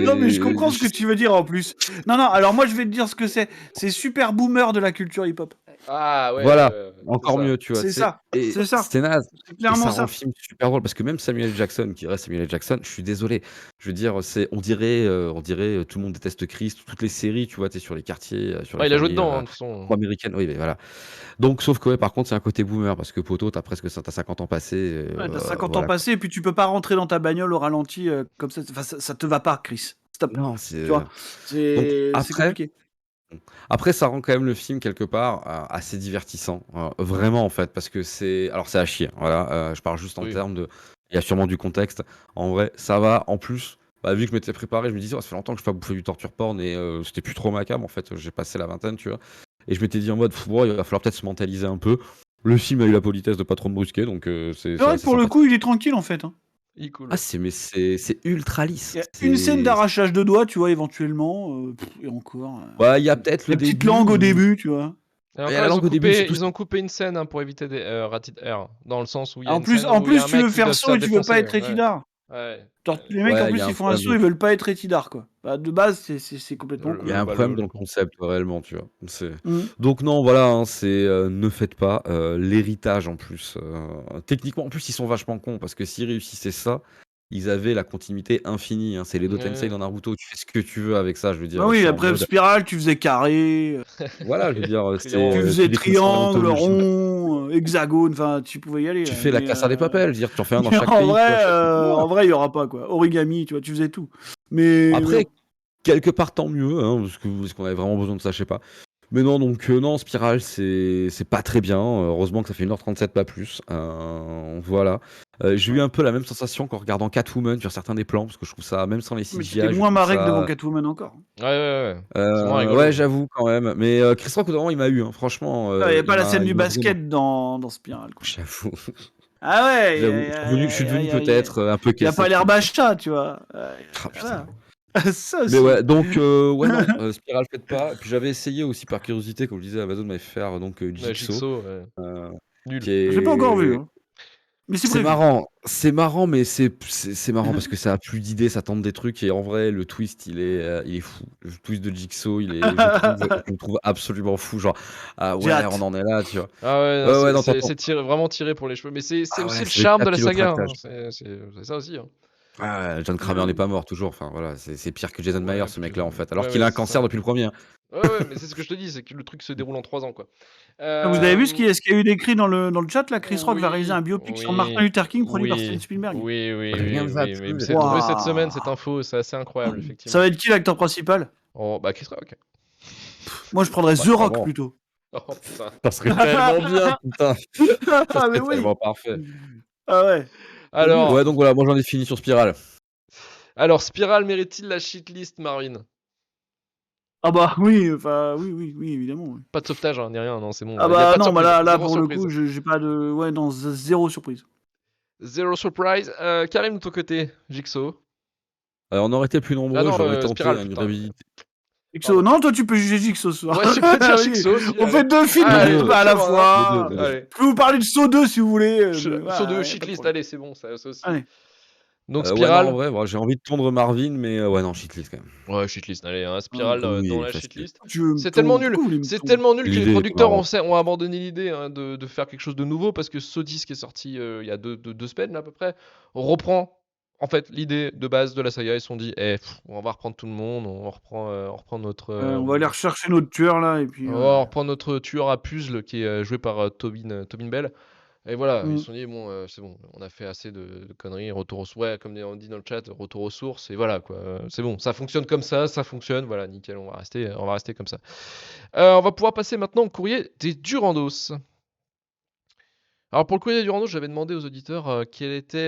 Non, mais je c'est comprends ce que tu veux dire en plus. Non, non, alors moi je vais te dire ce que c'est. C'est super boomer de la culture hip-hop. Ah ouais, voilà, c'est encore ça. mieux, tu vois, tu C'est sais, ça. et C'est ça. c'était naze. C'est Et clairement ça rend le ça. film super drôle parce que même Samuel L. Jackson, qui reste Samuel L. Jackson, je suis désolé. Je veux dire, on dirait Tout le monde déteste Chris, toutes les séries, tu vois, tu sais, sur les quartiers, sur les Ouais, il a joué familles dedans, hein, de toute façon. pro-américaines. Oui, mais voilà. Donc, sauf que, ouais, par contre, c'est un côté boomer parce que Poto, t'as 50 ans passés. Ouais, t'as 50 ans Voilà, quoi. passés et puis tu peux pas rentrer dans ta bagnole au ralenti comme ça. Enfin, ça te va pas, Chris. Stop. Non, Tu vois, Donc, c'est compliqué. après, ça rend quand même le film quelque part assez divertissant, vraiment en fait, parce que alors c'est à chier, voilà. Je parle juste en Oui. termes de, il y a sûrement du contexte. En vrai, ça va. En plus, bah, vu que je m'étais préparé, je me disais, oh, ça fait longtemps que je n'ai pas bouffé du torture porn et c'était plus trop ma cam en fait. J'ai passé la vingtaine, tu vois. Et je m'étais dit en mode, bon, il va falloir peut-être se mentaliser un peu. Le film a eu la politesse de pas trop me brusquer, donc C'est vrai que assez pour le sympathique. coup, il est tranquille en fait. Hein. Il est cool. Ah, c'est ultra lisse. Il y a une scène d'arrachage de doigts, tu vois, éventuellement. Et encore. Ouais, il y a peut-être La le petite début. langue au début, tu vois. Et Il y a encore, la langue au début, c'est tout ils ont coupé une scène hein, pour éviter des rated R, dans le sens où il y a En une plus, scène où il y a un tu mec veux qui faire doit se saut faire et tu veux pas défoncer. être rétidard. Ouais. Genre, les mecs, en Ouais, il plus, y a un ils font un problème saut, de ils veulent pas être rétidard, quoi. Bah, de base, c'est complètement Il y a un Bah, problème le- dans le concept réellement, tu vois. Mm. Donc non, voilà, hein, ne faites pas l'héritage en plus. Techniquement, en plus, ils sont vachement cons parce que s'ils réussissaient ça, ils avaient la continuité infinie. Hein. C'est les Tensei Ouais. dans Naruto. Tu fais ce que tu veux avec ça. Je veux dire, Bah oui, c'est en après, mode. spirale, tu faisais carré, Voilà, je veux dire, Triangle. tu tu faisais déclines ça en triangle, anthologie. rond, hexagone, enfin, tu pouvais y aller. Tu Là, fais la mais, Casa des Papel. Je veux dire, tu en fais un dans mais chaque pays. Tu vois, en vrai, il y aura pas, quoi. Origami, tu vois, tu faisais tout. Mais Après, non. quelque part, tant mieux, hein, parce qu'on avait vraiment besoin de ça, je sais pas. Mais non, donc non, Spiral, c'est pas très bien. Heureusement que ça fait 1h37, pas plus. Voilà. J'ai eu un peu la même sensation qu'en regardant Catwoman sur certains des plans, parce que je trouve ça, même sans les Mais CGI, c'était je moins trouve marré que devant ça. Catwoman encore. Ouais. C'est moins rigolo. Ouais, j'avoue quand même. Mais Chris Rock, au bout d'un moment, il m'a eu, hein, franchement. Il n'y a pas la scène du il m'a vraiment. basket dans Spiral, quoi. J'avoue. Ah ouais, J'avoue. Je suis devenu peut-être un peu il n'y a pas caissé. l'herbe à chat, tu vois. Ah, putain. Voilà. Ça aussi. Mais ouais, donc ouais, non, Spiral, faites pas. Et puis j'avais essayé aussi par curiosité, comme je disais, Amazon m'avait fait faire donc Ouais, Jigsaw. Jigsaw, ouais. Nul. Qui est... Je l'ai pas encore vu. Hein. Mais c'est prévu. C'est marrant, mais c'est marrant parce que ça a plus d'idées, ça tente des trucs et en vrai le twist il est fou. Le twist de Jigsaw je le trouve absolument fou. Genre ah J'ai ouais hâte. on en est là, tu vois. Ah ouais, non, Ouais, non, c'est vraiment tiré pour les cheveux. Mais c'est Ah aussi ouais, le c'est le charme de la saga. Hein. capillotractage. C'est ça aussi. Hein. Ouais, John Kramer n'est pas mort toujours. Enfin voilà, c'est pire que Jason Myers ce mec-là en fait. Alors Ouais, qu'il a un c'est cancer ça. depuis le premier. Hein. Ouais, mais c'est ce que je te dis, c'est que le truc se déroule en 3 ans, quoi. Vous avez vu ce qu'il y a eu d'écrit dans le chat là? Chris Rock va réaliser un Oui, biopic sur oui, Martin Luther King produit par oui, Steven Spielberg. Rien ne va plus. Mais c'est Waouh. tombé cette semaine, cette info, c'est assez incroyable, Ça effectivement. va être qui l'acteur principal? Oh, bah Chris Rock. Moi je prendrais The Rock clairement. plutôt. Oh putain. Ça serait tellement bien, putain. Ça Ah mais serait oui. tellement parfait. Ah ouais. Alors, Ouais, donc voilà, moi j'en ai fini sur Spiral. Spiral mérite-t-il la shitlist, Marvin? Ah bah oui, enfin oui, évidemment. Oui. Pas de sauvetage, hein, ni rien, non, c'est bon. Ah Y a bah pas de non, surprise, bah là zéro pour le surprise. coup, j'ai pas de ouais non zéro surprise. Zero surprise. Karim, de ton côté, Jigsaw. On aurait été plus nombreux, Ah non, j'aurais tenté Spiral, une putain. réhabilitation. Jigsaw. Non, toi tu peux juger Jigsaw ce soir. Ouais, tu peux dire Oui. Jigsaw aussi. On allez. fait 2 films Allez, pas à la c'est bon, fois. Les deux. Allez. Je peux vous parler de Saw 2 si vous voulez. Sur voilà, de y a pas de shitlist, problème. allez, c'est bon, ça aussi. Allez. Donc Ouais, non, Spiral. en vrai, bon, j'ai envie de tondre Marvin, mais ouais, non, shitlist quand même. Ouais, shitlist, allez, hein, Spiral Oui, dans la facile. shitlist. Tu veux me C'est tellement tondre- nul. pourquoi vous voulez me C'est tondre tellement nul que les L'idée était producteurs marrante. ont abandonné l'idée hein, de faire quelque chose de nouveau parce que Saw 10 qui est sorti il y a deux semaines là, à peu près, reprend en fait l'idée de base de la saga. Ils se sont dit, on va reprendre tout le monde, on reprend notre, On va aller rechercher notre tueur là et puis. on reprend notre tueur à puzzle qui est joué par Tobin Bell. Et voilà, ils Mm. se sont dit, bon, c'est bon, on a fait assez de conneries, retour aux sources, ouais, comme on dit dans le chat, retour aux sources, et voilà, quoi. C'est bon, ça fonctionne comme ça fonctionne, voilà, nickel, on va rester comme ça. On va pouvoir passer maintenant au courrier des Durandos. Alors pour le courrier des Durandos, j'avais demandé aux auditeurs quels étaient,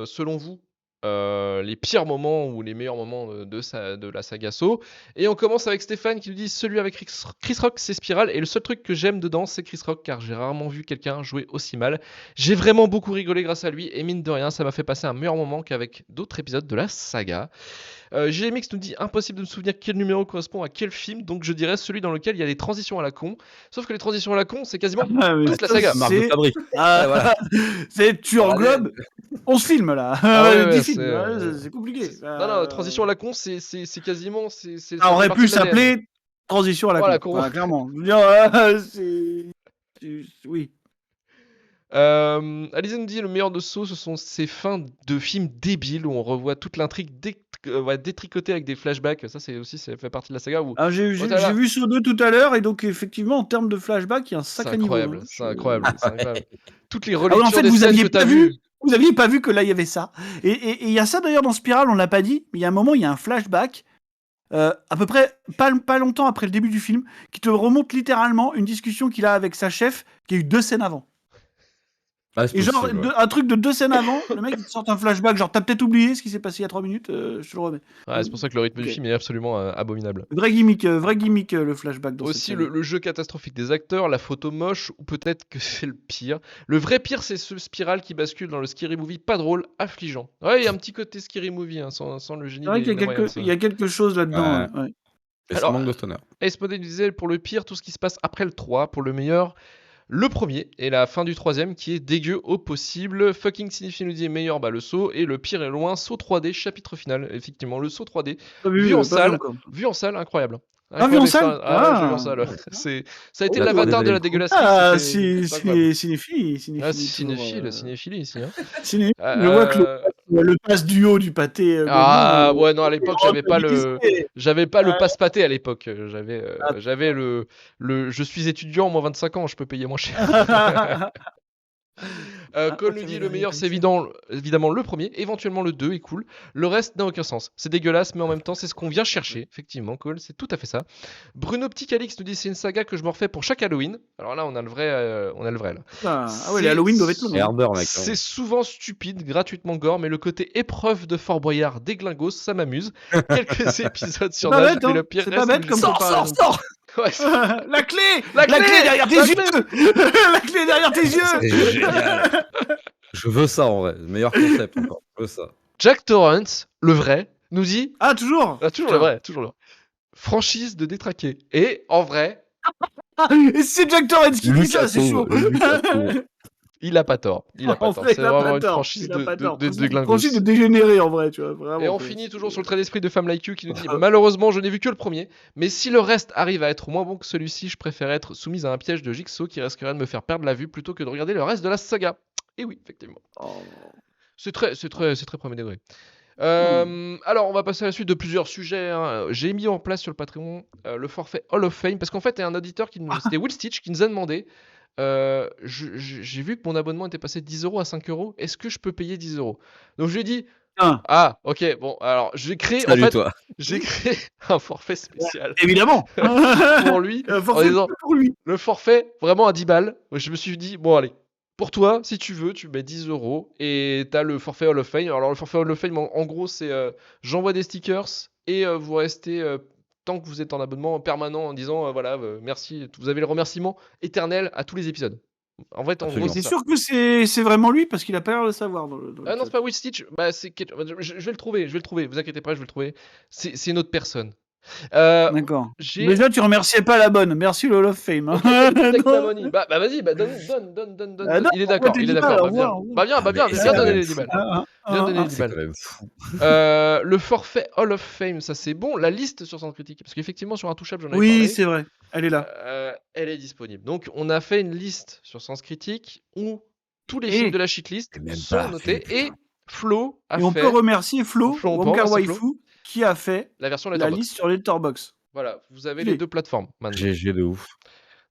selon vous, les pires moments ou les meilleurs moments de la saga Saw. Et on commence avec Stéphane qui nous dit celui avec Chris Rock, c'est Spiral. Et le seul truc que j'aime dedans, c'est Chris Rock, car j'ai rarement vu quelqu'un jouer aussi mal. J'ai vraiment beaucoup rigolé grâce à lui. Et mine de rien, ça m'a fait passer un meilleur moment qu'avec d'autres épisodes de la saga. GMX nous dit impossible de me souvenir quel numéro correspond à quel film, donc je dirais celui dans lequel il y a des transitions à la con. Sauf que les transitions à la con, c'est quasiment toute la saga. Marque de fabrique. Ah, voilà. tu englobes 11 films là. Ah ouais, 10 ouais, films. c'est- Ouais, c'est compliqué. Non, transition à la con, c'est quasiment. Ça fait aurait partie pu de l'ADN. s'appeler Transition à la Voilà, con. con. Voilà, clairement. Je veux dire, oui. Alizé nous dit le meilleur de Saw, ce sont ces fins de films débiles où on revoit toute l'intrigue détricotée avec des flashbacks. Ça fait partie de la saga. Où... Ah, j'ai vu Saw 2 tout à l'heure et donc effectivement en termes de flashback, il y a un sacré niveau. Hein. C'est incroyable. Toutes les Ah relectures ouais, en fait, des vous scènes aviez que t'as pas vues. vu. Vous aviez pas vu que là il y avait ça. Et il y a ça d'ailleurs dans Spiral, on l'a pas dit, mais il y a un moment, il y a un flashback. À peu près pas longtemps après le début du film, qui te remonte littéralement une discussion qu'il a avec sa chef, qui a eu 2 scènes avant. Ah, c'est Et genre, possible, ouais. un truc de 2 scènes avant, le mec il te sort un flashback, genre t'as peut-être oublié ce qui s'est passé il y a 3 minutes, je te le remets. Ouais, c'est pour ça que le rythme du Ok. film est absolument abominable. Vrai gimmick, le flashback dans Aussi cette série. le jeu catastrophique des acteurs, la photo moche, ou peut-être que c'est le pire. Le vrai pire, c'est ce Spiral qui bascule dans le Scary Movie, pas drôle, affligeant. Ouais, il y a un petit côté Scary Movie, hein, sans le génie C'est vrai des qu'il y a quelque chose là-dedans. Ouais. Ouais. Et ça Alors, manque de stoner. Ace Model disait pour le pire, tout ce qui se passe après le 3, pour le meilleur, le premier et la fin du troisième qui est dégueu au possible. Fucking Cinéphile nous dit meilleur, le Saw, et le pire est loin, Saw 3D, chapitre final. Effectivement, le Saw 3D, vu en salle, incroyable. Ah, vu en salle Ah, j'ai vu en salle. Ça a été Oh, l'avatar de la des dégueulasserie. Ah, c'était incroyable. cinéphilie. Ah, cinéphilie ici. Hein. Je vois que le passe duo du pâté. Ah ouais, non, à l'époque j'avais pas le le passe pâté à l'époque. J'avais le je suis étudiant, moins 25 ans, je peux payer moins cher. Cole nous dit le meilleur c'est évidemment le premier, éventuellement le 2 est cool. Le reste n'a aucun sens. C'est dégueulasse, mais en même temps c'est ce qu'on vient chercher. Effectivement, Cole, c'est tout à fait ça. Bruno Petit Alix nous dit c'est une saga que je me refais pour chaque Halloween. Alors là on a le vrai là. Ah ouais, les Halloween doivent être longs. C'est souvent stupide, gratuitement gore, mais le côté épreuve de Fort Boyard déglingos, ça m'amuse. Quelques épisodes sur Nage, mais le pire c'est reste pas bête comme comparaison. Sors Ouais, La clé derrière tes yeux. La clé derrière tes yeux. C'est génial. Je veux ça en vrai. Meilleur concept encore. Je veux ça. Jack Torrance, le vrai, nous dit Ah, toujours. toujours le vrai, toujours le vrai. Franchise de détraqué. Et en vrai, Et c'est Jack Torrance qui dit ça, c'est chaud. il a pas tort. Il a pas En tort. vrai, C'est il a pas vraiment une tort. franchise Il a pas tort. de Franchise glingos. de dégénéré en vrai, tu vois. Vraiment. Et on finit toujours sur le trait d'esprit de Femme Like You qui nous dit malheureusement je n'ai vu que le premier, mais si le reste arrive à être moins bon que celui-ci, je préfère être soumise à un piège de Jigsaw qui risquerait de me faire perdre la vue plutôt que de regarder le reste de la saga. Et oui, effectivement. C'est très premier degré. Alors, on va passer à la suite de plusieurs sujets. Hein. J'ai mis en place sur le Patreon le forfait Hall of Fame parce qu'en fait, il y a un auditeur c'était Will Stitch qui nous a demandé. J'ai vu que mon abonnement était passé de 10 € à 5 €. Est-ce que je peux payer 10 €? Donc je lui ai dit ah, ok, bon, alors j'ai créé un forfait spécial. Évidemment. Pour lui, Forfait pour lui. le forfait vraiment à 10 balles. Je me suis dit bon allez. Pour toi, si tu veux, tu mets 10 € et t'as le forfait Hall of Fame. Alors le forfait Hall of Fame, en gros, c'est j'envoie des stickers et vous restez tant que vous êtes en abonnement permanent en disant voilà, merci. Vous avez le remerciement éternel à tous les épisodes. En fait, en gros, Absolument. c'est C'est ça. sûr que c'est vraiment lui parce qu'il a pas l'air de le savoir dans le Ah non, chat. c'est pas Will Stitch. Bah, je vais le trouver, Vous inquiétez pas, je vais le trouver. C'est une autre personne. D'accord. J'ai. Déjà, tu remerciais pas la bonne. Merci le Hall of Fame. Ok, take my money. Bah vas-y, bah donne. Bah non, Il est pourquoi d'accord, t'es il est 10 balles, d'accord. au revoir, au revoir. Bah viens c'est donner quand les même 10 balles. fou. Viens donner les 10 C'est quand balles. même fou. Le forfait Hall of Fame, ça c'est bon. La liste sur Sens Critique, parce qu'effectivement sur Intouchable, j'en avais Oui, parlé. c'est vrai. Elle est là. Elle est disponible. Donc on a fait une liste sur Sens Critique où tous les Et- films de la shitlist C'est même sont pas notés. fait, Et Flo a Et on fait peut remercier Flo, Flo, on peut Wonka remercier Flo. Waifu, qui a fait la version la Letterboxd. liste sur Letterboxd. Voilà, vous avez Il les est- deux plateformes maintenant. GG de ouf.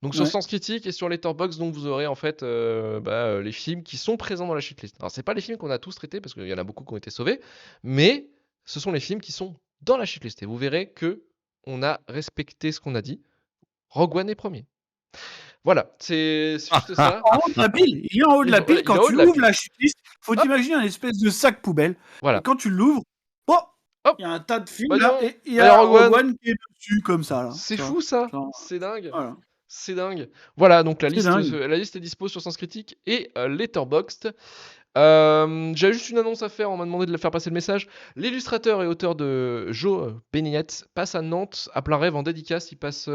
Donc sur Ouais. Sens Critique et sur Letterboxd, donc vous aurez en fait les films qui sont présents dans la shitlist. Alors c'est pas les films qu'on a tous traités parce qu'il y en a beaucoup qui ont été sauvés, mais ce sont les films qui sont dans la shitlist. Et vous verrez que on a respecté ce qu'on a dit. Rogue One est premier. Voilà, c'est juste ça. En haut de la pile, il est en haut de la pile. Il est en Quand haut tu de la ouvres pile. la shitlist, faut Hop. t'imaginer un espèce de sac poubelle. Voilà. Et quand tu l'ouvres, oh, Hop. il y a un tas de films Bah là, non, et il y bah, y a a Rogue Rogue One. One qui est dessus comme ça là. C'est tu fou vois. ça, Genre, c'est dingue. Voilà. C'est dingue. Voilà, donc la C'est liste, dingue. la liste est dispo sur Sens Critique et Letterboxd. J'avais juste une annonce à faire, on m'a demandé de faire passer le message. L'illustrateur et auteur de Joe Bénignette passe à Nantes à plein rêve en dédicace. Il passe.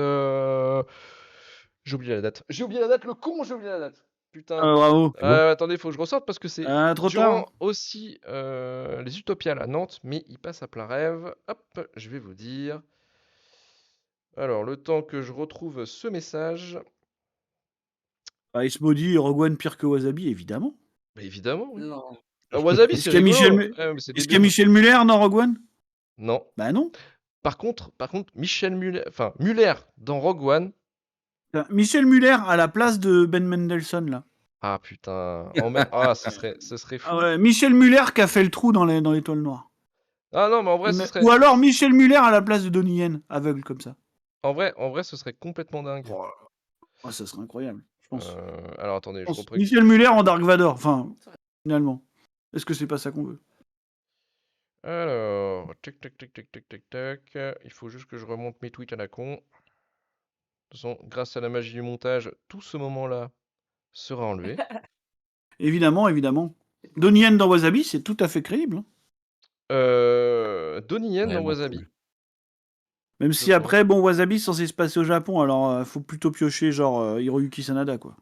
J'ai oublié la date. J'ai oublié la date, le con, j'ai oublié la date. Putain. Bravo. Attendez, faut que je ressorte parce que c'est Trop durant tard. aussi les Utopiales à Nantes, mais il passe à plein rêve. Hop, je vais vous dire. Alors, le temps que je retrouve ce message. Ice Body et Rogue One pire que Wasabi, évidemment. Bah, évidemment, oui. Non. Wasabi, Est-ce c'est qu'il y a rigolo. Michel, Ouais, mais c'est Est-ce qu'il y a débile. Michel Muller dans Rogue One? Non. Bah non. Par contre, Michel Muller, Muller dans Rogue One. Michel Muller à la place de Ben Mendelsohn là. Ah putain. Ah, ce serait fou. Ah ouais, Michel Muller qui a fait le trou dans l'étoile noire. Ah non, mais en vrai, ce serait. Ou alors Michel Muller à la place de Donnie Yen, aveugle comme ça. En vrai, ce serait complètement dingue. Oh, ça serait incroyable, je pense. Alors attendez, je reprends. Michel Muller en Dark Vador, enfin, finalement. Est-ce que c'est pas ça qu'on veut? Alors, tac. Il faut juste que je remonte mes tweets à la con. De toute façon, grâce à la magie du montage, tout ce moment-là sera enlevé. Évidemment. Donnie Yen dans Wasabi, c'est tout à fait crédible. Donnie Yen dans Vraiment Wasabi. cool. Même Je si crois. après, bon, Wasabi censé se passer au Japon, alors faut plutôt piocher genre Hiroyuki Sanada, quoi.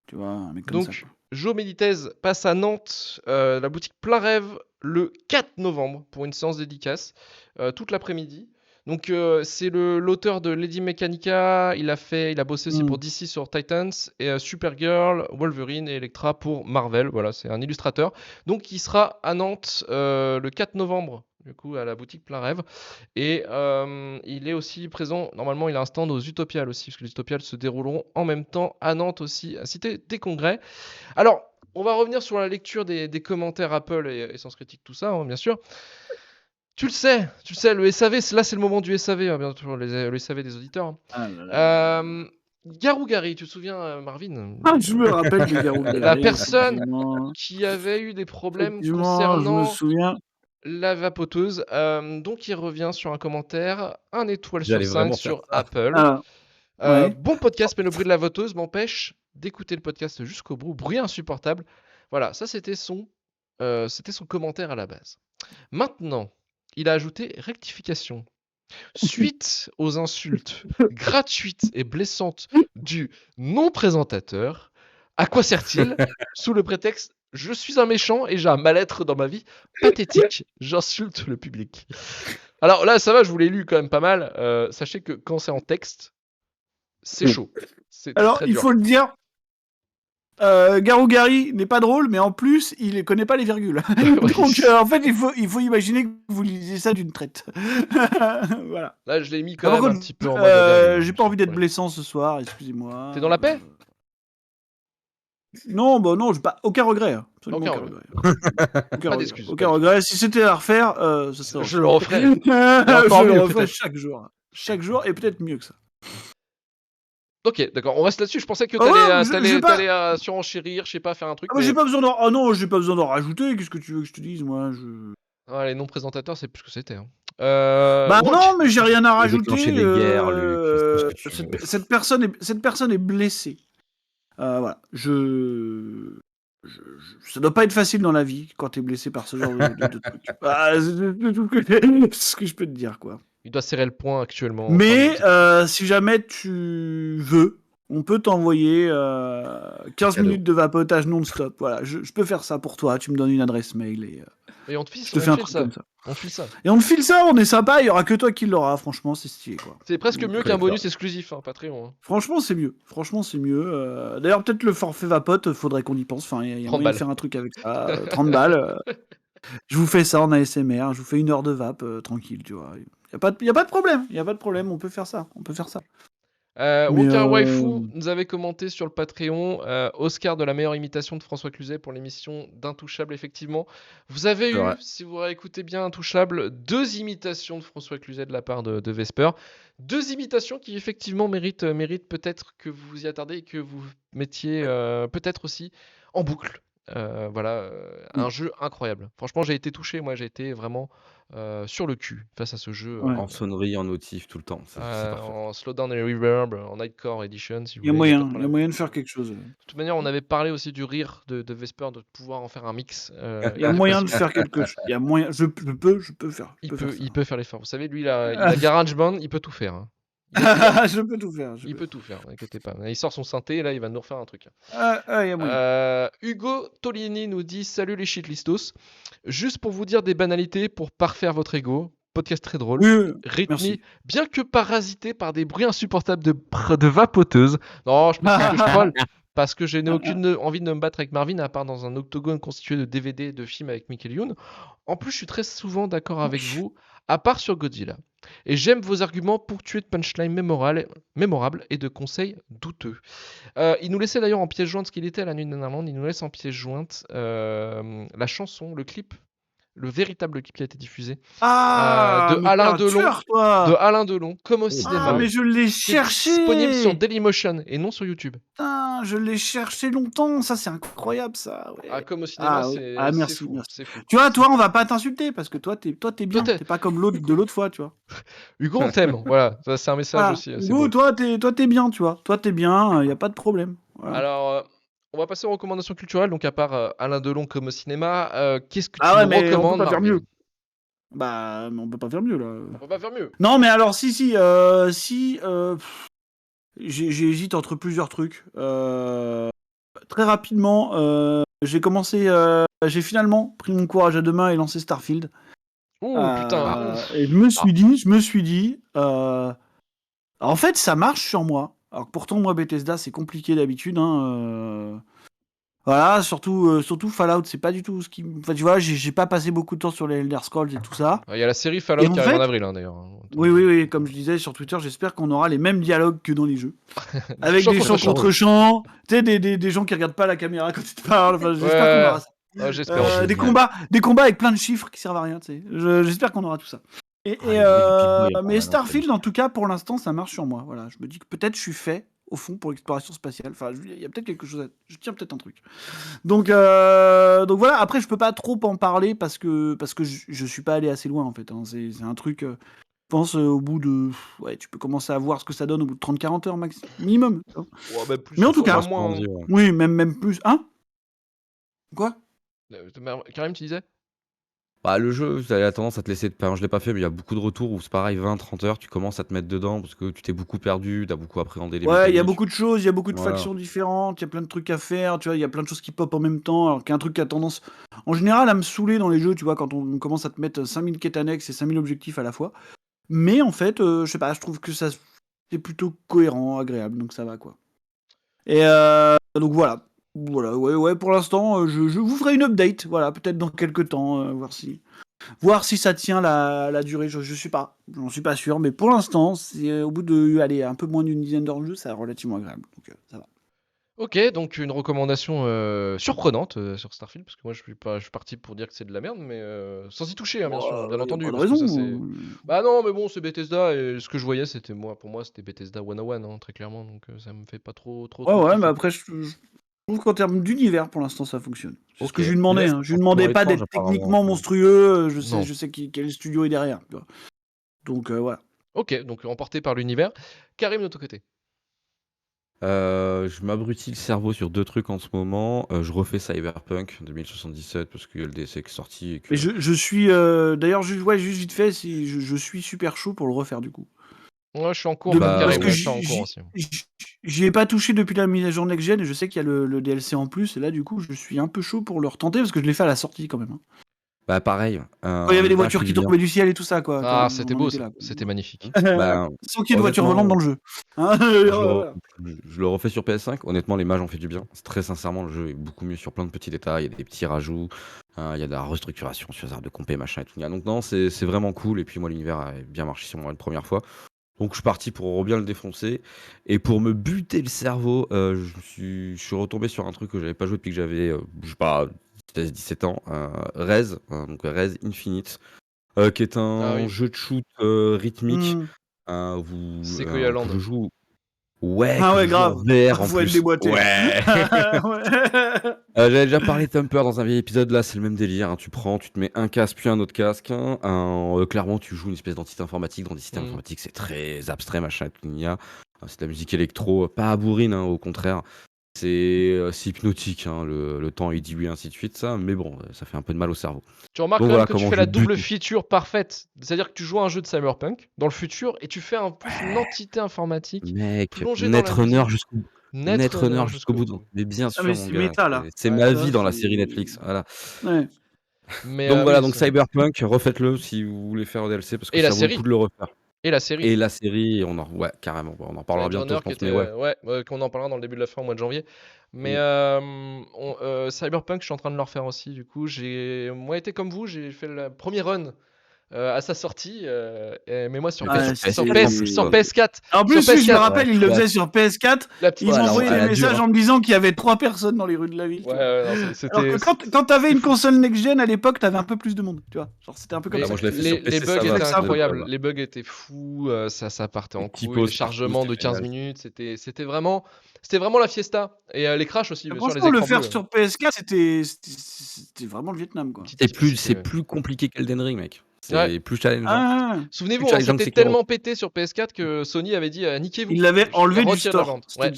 Tu vois, un mec comme ça. Donc, Joe Benitez passe à Nantes, la boutique Plein Rêve, le 4 novembre pour une séance dédicace, toute l'après-midi. Donc, c'est l'auteur de Lady Mechanica. Il a bossé aussi pour DC sur Titans, et Supergirl, Wolverine et Elektra pour Marvel. Voilà, c'est un illustrateur. Donc, il sera à Nantes le 4 novembre, du coup, à la boutique Plein Rêve. Et il est aussi présent, normalement, il a un stand aux Utopiales aussi, parce que les Utopiales se dérouleront en même temps à Nantes aussi, à Cité des Congrès. Alors, on va revenir sur la lecture des commentaires Apple et Sens Critique, tout ça, hein, bien sûr. Tu le sais, le SAV, là c'est le moment du SAV, hein, bien sûr, le SAV des auditeurs. Hein. Ah là là. Garou Gary, tu te souviens, Marvin? Ah, je me rappelle de Garou Gary. La personne effectivement. qui avait eu des problèmes Effectivement, concernant je me souviens. la vapoteuse. Donc il revient sur un commentaire, 1 étoile sur J'allais 5 vraiment sur faire ça. Apple. Ah, ouais. Bon podcast, mais le bruit de la voteuse m'empêche d'écouter le podcast jusqu'au bout. Bruit insupportable. Voilà, ça c'était son commentaire à la base. Maintenant, il a ajouté rectification. Suite aux insultes gratuites et blessantes du non-présentateur, à quoi sert-il? Sous le prétexte « Je suis un méchant et j'ai un mal-être dans ma vie pathétique, j'insulte le public. » Alors là, ça va, je vous l'ai lu quand même pas mal. Sachez que quand c'est en texte, c'est chaud. C'est Alors, très il dur. faut le dire, Garou Gary n'est pas drôle, mais en plus, il ne connaît pas les virgules. Donc, en fait, il faut imaginer que vous lisez ça d'une traite. Voilà. Là, je l'ai mis quand Par même contre, un petit peu en mode... j'ai pas envie d'être blessant ce soir, excusez-moi. T'es dans la paix? Non, bah non, j'ai pas aucun regret. Hein. Absolument Aucun regret. Pas d'excuses. Aucun regret. Si c'était à refaire, ça serait. Je le referais. Je mieux, le referais peut-être. chaque jour. Chaque jour, et peut-être mieux que ça. Ok, d'accord, on reste là-dessus. Je pensais que Ah ouais, t'allais surenchérir, je sais pas, faire un truc. Ah bah, j'ai pas besoin d'en... Ah non, j'ai pas besoin d'en rajouter. Qu'est-ce que tu veux que je te dise, moi Ah, les non-présentateurs, c'est plus ce que c'était. Hein. Bah non, mais j'ai rien à rajouter. déclencher des guerres, Luc, c'est ce que tu veux. Cette personne est blessée. Voilà. Ça doit pas être facile dans la vie quand t'es blessé par ce genre de truc. Ah, c'est tout ce que je peux te dire, quoi. Il doit serrer le poing actuellement. Mais si jamais tu veux, on peut t'envoyer 15 Cadeau. minutes de vapotage non-stop. Voilà, je peux faire ça pour toi. Tu me donnes une adresse mail et Et on te file, je te fais un truc ça. comme ça. On te file ça. Et on te file ça, on est sympa, il y aura que toi qui l'auras. Franchement, c'est stylé, quoi. C'est presque Donc, mieux qu'un bonus exclusif, Patreon. Hein. Franchement, c'est mieux. Franchement, c'est mieux. D'ailleurs, peut-être le forfait vapote, faudrait qu'on y pense. Enfin, il y a 30 moyen de balles. faire un truc avec ça. 30 balles. Je vous fais ça en ASMR. Je vous fais 1 heure de vape, tranquille, tu vois. Y a pas de problème. Y a pas de problème. On peut faire ça. Walker Waifu nous avait commenté sur le Patreon Oscar de la meilleure imitation de François Cluzet pour l'émission d'Intouchable, effectivement. Vous avez eu, si vous réécoutez bien Intouchable, 2 imitations de François Cluzet de la part de Vesper. 2 imitations qui, effectivement, méritent peut-être que vous vous y attardez et que vous mettiez peut-être aussi en boucle. Un jeu incroyable. Franchement, j'ai été touché. Moi, j'ai été vraiment sur le cul face à ce jeu. En sonnerie, en notif, tout le temps. C'est parfait. En slowdown et reverb, en Nightcore Edition, si vous Il y a voulez. moyen. Il y a moyen de faire quelque chose. De toute manière, on avait parlé aussi du rire de Vesper, de pouvoir en faire un mix. Il y a moyen de faire quelque chose. Il y a moyen. Je peux faire. Il peut faire l'effort. Vous savez, lui, il a GarageBand, il peut tout faire. Hein. Je peux tout faire. Il peut tout faire, n'inquiétez pas. Il sort son synthé et là, il va nous refaire un truc. Il y a moyen. Hugo Tolini nous dit salut les shitlistos. Juste pour vous dire des banalités pour parfaire votre ego. Podcast très drôle. Rythmé, bien que parasité par des bruits insupportables de vapoteuses. Non, je pense que je troll. Parce que je n'ai aucune envie de me battre avec Marvin, à part dans un octogone constitué de DVD et de films avec Michael Youn. En plus, je suis très souvent d'accord avec vous, à part sur Godzilla. Et j'aime vos arguments ponctués de punchlines mémorables et de conseils douteux. Il nous laissait d'ailleurs en pièce jointe ce qu'il était à la nuit de Nanarland. Il nous laisse en pièce jointe la chanson, le clip. Le véritable clip qui a été diffusé de Alain Delon, comme au cinéma. Ah, mais je l'ai cherché. Disponible sur Dailymotion et non sur YouTube. Putain, je l'ai cherché longtemps. Ça, c'est incroyable, ça. Ouais. Ah, comme au cinéma, merci, fou, merci. C'est fou. Tu vois, toi, on va pas t'insulter parce que toi, t'es bien. T'es pas comme l'autre de l'autre fois, tu vois. Hugo, on t'aime. Voilà, ça, c'est un message aussi. Hugo, toi, t'es bien, tu vois. Toi, t'es bien. Y a pas de problème. Voilà. Alors. On va passer aux recommandations culturelles. Donc, à part Alain Delon comme au cinéma, qu'est-ce que tu nous recommandes? On peut pas faire mieux. Bah, on peut pas faire mieux, là. On peut pas faire mieux. Non, mais alors, j'hésite entre plusieurs trucs. Très rapidement, j'ai finalement pris mon courage à deux mains et lancé Starfield. Oh, putain. Et je me suis dit, en fait, ça marche sur moi. Alors pourtant, moi, Bethesda, c'est compliqué d'habitude. Voilà, surtout Fallout, c'est pas du tout ce qui... Enfin, tu vois, j'ai pas passé beaucoup de temps sur les Elder Scrolls et tout ça. Il y a la série Fallout qui arrive en avril, d'ailleurs. Oui, comme je disais sur Twitter, j'espère qu'on aura les mêmes dialogues que dans les jeux. Avec des chants contre chants, tu sais, des gens qui regardent pas la caméra quand ils te parlent. Enfin, j'espère qu'on aura ça. Ouais, j'espère. Des combats avec plein de chiffres qui servent à rien, tu sais. J'espère qu'on aura tout ça. Mais Starfield, en tout cas, pour l'instant, ça marche sur moi. Voilà, je me dis que peut-être je suis fait, au fond, pour l'exploration spatiale. Enfin, il y a peut-être quelque chose je tiens peut-être un truc. Donc voilà, après, je peux pas trop en parler parce que je suis pas allé assez loin, en fait. Hein. C'est un truc... je pense au bout de... Ouais, tu peux commencer à voir ce que ça donne au bout de 30-40 heures minimum. Ouais, plus, mais en tout cas... moins... Oui, même plus. Hein? Quoi? Karim, tu disais? Bah, le jeu, ça a tendance à te laisser... Enfin, je l'ai pas fait, mais il y a beaucoup de retours où c'est pareil, 20-30 heures, tu commences à te mettre dedans parce que tu t'es beaucoup perdu, t'as beaucoup appréhendé les mécaniques. Ouais, il y a beaucoup de choses, il y a beaucoup de factions différentes, il y a plein de trucs à faire, tu vois, il y a plein de choses qui pop en même temps, alors qu'il y a un truc qui a tendance, en général, à me saouler dans les jeux, tu vois, quand on commence à te mettre 5000 quêtes annexes et 5000 objectifs à la fois. Mais en fait, je sais pas, je trouve que ça c'est plutôt cohérent, agréable, donc ça va, quoi. Et donc voilà, ouais, pour l'instant, je vous ferai une update, voilà, peut-être dans quelques temps, voir si ça tient la durée, j'en suis pas sûr, mais pour l'instant, c'est au bout de un peu moins d'une dizaine d'heures de jeu, c'est relativement agréable, donc ça va. Ok, donc une recommandation surprenante sur Starfield, parce que moi je suis parti pour dire que c'est de la merde, mais sans y toucher, hein, bien sûr, bien entendu. Pas de parce que raison. Bah non, mais bon, c'est Bethesda, et ce que je voyais, pour moi, c'était Bethesda 101, hein, très clairement, donc ça me fait pas trop. Ouais, mais après, je trouve qu'en termes d'univers, pour l'instant, ça fonctionne. C'est ce que je lui demandais. Hein. Je lui demandais pas d'être techniquement monstrueux. Je sais quel studio est derrière. Tu vois. Donc voilà. Ok, donc emporté par l'univers. Karim, de ton côté. Je m'abrutis le cerveau sur 2 trucs en ce moment. Je refais Cyberpunk 2077 parce qu'il y a le DLC qui est sorti et que Mais je suis d'ailleurs juste vite fait, je suis super chaud pour le refaire du coup. Ouais, je suis en cours, Bah, Parce pareil, que ouais, je suis en cours aussi. j'y ai pas touché depuis la mise à jour next gen et je sais qu'il y a le DLC en plus et là du coup je suis un peu chaud pour le retenter parce que je l'ai fait à la sortie quand même. Hein. Bah, pareil, Quand il y avait des ça voitures fait qui du bien. tombaient du ciel et tout ça quoi. Ah, Quand c'était on en beau était ça, là. Quoi. c'était magnifique. Bah, Sans qu'il y ait de voitures volantes dans le jeu. Hein je le refais sur PS5. Honnêtement, les mages ont fait du bien. Très sincèrement, le jeu est beaucoup mieux sur plein de petits détails. Il y a des petits rajouts, il y a de la restructuration sur les arbres de compé, machin et tout. Donc non, c'est vraiment cool. Et puis moi, l'univers a bien marché sur moi une première fois. Donc je suis parti pour bien le défoncer. Et pour me buter le cerveau, je suis retombé sur un truc que j'avais pas joué depuis que j'avais, je sais pas, 16-17 ans. Rez, donc Rez Infinite, qui est Ah un oui, jeu de shoot rythmique. Hmm. Sequoia Que Land. je joue. Ouais, Ah que je ouais joue en grave. VR en Faut être plus. déboîté. Ouais. Ouais. J'avais déjà parlé de Thumper dans un vieil épisode, là c'est le même délire, hein. Tu te mets un casque puis un autre casque, hein. Clairement tu joues une espèce d'entité informatique. Dans des systèmes informatiques c'est très abstrait, machin et tout, c'est de la musique électro, pas à bourrine, hein, au contraire. C'est hypnotique, hein. Le temps il dit oui, ainsi de suite, ça, mais bon, ça fait un peu de mal au cerveau. Tu remarques Donc quand même voilà que tu comment fais je la double bute. feature parfaite. C'est-à-dire que tu joues à un jeu de Cyberpunk dans le futur et tu fais en plus une entité informatique Mec, plongée dans la Netrunner musique. jusqu'au bout. Netrunner Netrunner jusqu'au jusqu'au bout. bout. Mais bien Ah sûr, mais mon c'est gars, méta là. c'est Ouais, ma Ça vie dans la c'est. série Netflix. Voilà. Ouais. Mais Donc voilà, oui, donc Cyberpunk, refaites-le si vous voulez faire un DLC parce que et la ça vaut le coup série. de le refaire. Et la série. Et la série, ouais, carrément. On en parlera bientôt, Netrunner je qui pense, mais était. ouais. Ouais, qu'on en parlera dans le début de la fin au mois de janvier. Mais Cyberpunk, je suis en train de le refaire aussi. Du coup, moi, été comme vous, j'ai fait le premier run à sa sortie. Mais moi, sur, Tu l'as fait PS, sur sur, PS4 en PS, plus, sur toi. PS4. En plus, Sur oui, je me PS4. rappelle, il le faisait sur PS4. La petite Ils Ouais, alors, m'envoyaient à des la dure, messages hein. en me disant qu'il y avait 3 personnes dans les rues de la ville. Tu vois. Non, Alors c'était. que quand t'avais une console next-gen à l'époque, t'avais un peu plus de monde. Tu vois. Genre, c'était un peu comme Mais ça. Moi, je l'ai fait sur les PC, bugs ça va. étaient ça va. incroyables, les bugs étaient fous, ça partait en Les couille, typos, les chargements de c'était 15 génial. minutes, c'était vraiment la fiesta. Et les crashs aussi, bien sûr, les Franchement, le écrans faire bleus. sur PS4, c'était vraiment le Vietnam, quoi. C'est plus compliqué qu'Elden Ring, mec. Ouais. C'est plus challengeant. Ah, Souvenez-vous, Plus challengeant que c'était Sekiro. tellement pété sur PS4 que Sony avait dit niquez-vous. il l'avait Je enlevé du retire la store. vente. Ouais.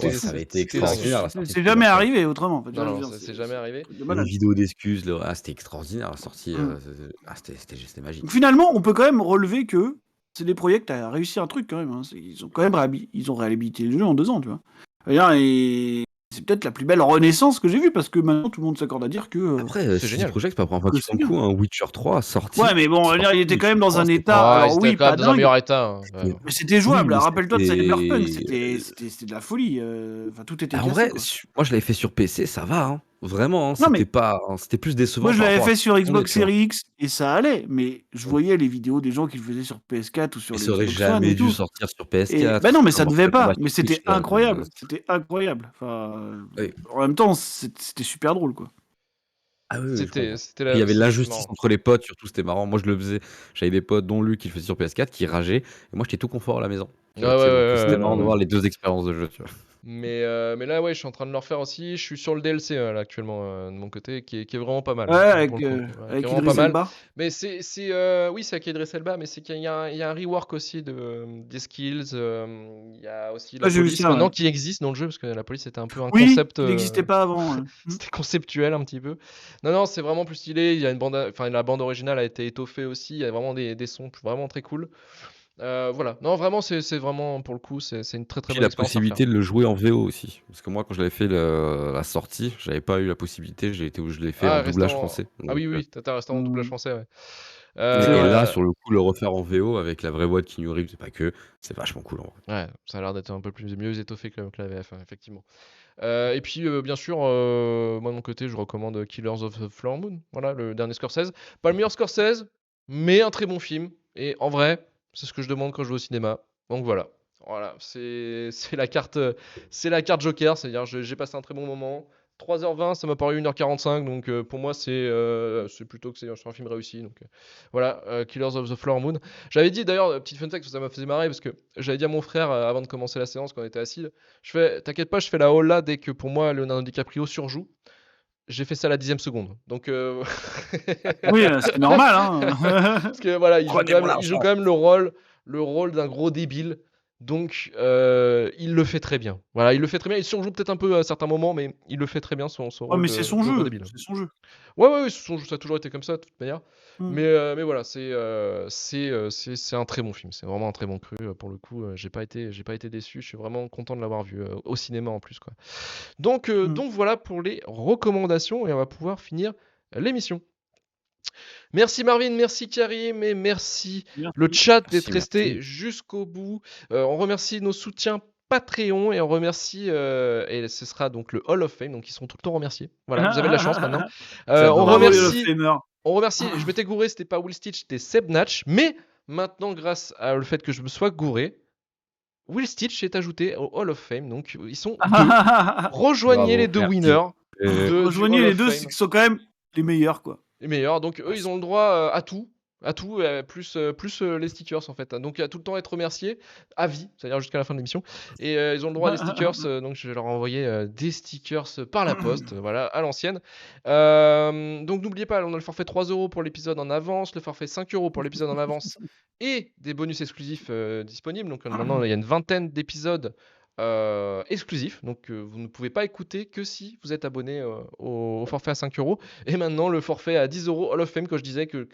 Ouais, ça avait été C'était dingue. extraordinaire la sortie. C'est jamais arrivé autrement. En fait. Non, Je veux dire, c'est jamais arrivé. de Une malade. vidéo d'excuses, c'était extraordinaire la sortie. C'était magique. Donc, finalement, on peut quand même relever que CD Projekt a réussi un truc quand même. Hein. Ils ont quand même réhabilité le jeu en 2 ans, tu vois. Et c'est peut-être la plus belle renaissance que j'ai vue parce que maintenant tout le monde s'accorde à dire que. Après, C'est CD génial. Projekt, c'est pas la première fois Que qu'ils font c'est le coup. Hein. Witcher 3 sorti. Ouais, mais bon, il était quand même dans un état. Ah, Alors ils étaient oui, quand même pas dans un dingue. meilleur état. Hein. Ouais. Mais c'était jouable. Oui, mais Rappelle-toi de c'était- Cyberpunk, c'était de la folie. Enfin, tout était En cassé, vrai, quoi. moi je l'avais fait sur PC, ça va. Hein. Vraiment, hein, Non, mais- c'était plus décevant. Moi, je par l'avais rapport à fait sur ce qu'on Xbox est, tu vois. Series X et ça allait, mais je voyais les vidéos des gens qui le faisaient sur PS4 ou sur Et les ça aurait Xbox One jamais et dû tout. sortir sur Et... PS4. Bah non, mais ça Comment devait ça pas. va Mais sur c'était Twitch, là, incroyable. C'était incroyable. Enfin, Oui. En même temps, c'était super drôle, quoi. Ah oui, je comprends. C'était Il y avait c'était l'injustice marrant. entre les potes, surtout c'était marrant. Moi je le faisais, j'avais des potes dont Luc qui le faisait sur PS4 qui rageait, et moi j'étais tout confort à la maison. Tu vois, Ouais, tu sais, donc ouais, c'était ouais, marrant de ouais. voir les deux expériences de jeu. Tu vois. Mais là, ouais, je suis en train de le refaire aussi. Je suis sur le DLC là, actuellement de mon côté, qui est vraiment pas mal. Ouais, hein, avec pour le coup. Ouais, qui est avec vraiment pas Idris mal. Elba. Mais oui, c'est avec Idris Elba, mais c'est qu'il y a un rework aussi des skills. Il y a aussi la Ouais, j'ai vu police ça, maintenant ouais. qui existe dans le jeu, parce que la police était un peu un Oui, concept. il n'existait pas avant. Ouais. C'était conceptuel un petit peu. Non, c'est vraiment plus stylé. Il y a la bande originale a été étoffée aussi. Il y a vraiment des sons vraiment très cool. Voilà. Non, vraiment, c'est vraiment pour le coup, c'est une très très Puis bonne la expérience à possibilité refaire. de le jouer en VO aussi. Parce que moi quand je l'avais fait la sortie, j'avais pas eu la possibilité, je l'ai fait en doublage français. Ah oui, Donc, oui, t'as resté en doublage français, ouais. et là Euh, sur le coup le refaire en VO avec la vraie voix de Keanu Reeves, c'est pas que, c'est vachement cool en vrai. Ouais, ça a l'air d'être un peu mieux étoffé que la VF, hein, effectivement. Et puis, bien sûr, moi de mon côté, je recommande Killers of the Flower Moon, voilà, le dernier Scorsese. Pas le meilleur Scorsese, mais un très bon film. Et en vrai, c'est ce que je demande quand je vais au cinéma. Donc voilà, c'est la carte Joker, c'est-à-dire j'ai passé un très bon moment. 3h20, ça m'a paru 1h45, donc pour moi c'est plutôt que c'est un film réussi. Donc voilà, Killers of the Flower Moon. J'avais dit d'ailleurs, petite fun fact, ça m'a fait marrer parce que j'avais dit à mon frère avant de commencer la séance quand on était assis, je fais t'inquiète pas, je fais la holla dès que pour moi Leonardo DiCaprio surjoue. J'ai fait ça à la 10e seconde. Donc Oui, c'est normal. Hein. parce que voilà, il Prenez-moi joue l'argent. quand même le rôle d'un gros débile Donc, il le fait très bien. Voilà, il le fait très bien. Il surjoue peut-être un peu à certains moments, mais il le fait très bien son Ouais, rôle mais de, c'est son de jeu. gros débile. C'est son jeu. Ouais, ça a toujours été comme ça, de toute manière. Mm. Mais voilà, c'est un très bon film. C'est vraiment un très bon cru. Pour le coup, j'ai pas été déçu. Je suis vraiment content de l'avoir vu au cinéma en plus, quoi. Donc voilà pour les recommandations et on va pouvoir finir l'émission. Merci Marvin, merci Karim et merci le chat d'être resté jusqu'au bout. On remercie nos soutiens Patreon et on remercie et ce sera donc le Hall of Fame, donc ils seront tout le temps remerciés. Voilà, vous avez de la chance maintenant. On remercie, je m'étais gouré, c'était pas Will Stitch, c'était Seb Natch, mais maintenant grâce au fait que je me sois gouré, Will Stitch est ajouté au Hall of Fame, donc ils sont deux. Rejoignez les deux winners. Rejoignez les deux, qui sont quand même les meilleurs, quoi. Les meilleurs, donc eux ils ont le droit à tout, plus les stickers en fait. Donc à tout le temps être remerciés à vie, c'est-à-dire jusqu'à la fin de l'émission. Et ils ont le droit à des stickers, donc je vais leur envoyer des stickers par la poste, voilà, à l'ancienne. Donc n'oubliez pas, on a le forfait 3€ pour l'épisode en avance, le forfait 5€ pour l'épisode en avance et des bonus exclusifs disponibles. Donc maintenant il y a une vingtaine d'épisodes exclusif, donc vous ne pouvez pas écouter que si vous êtes abonné au forfait à 5€. Et maintenant le forfait à 10€ Hall of Fame que je disais que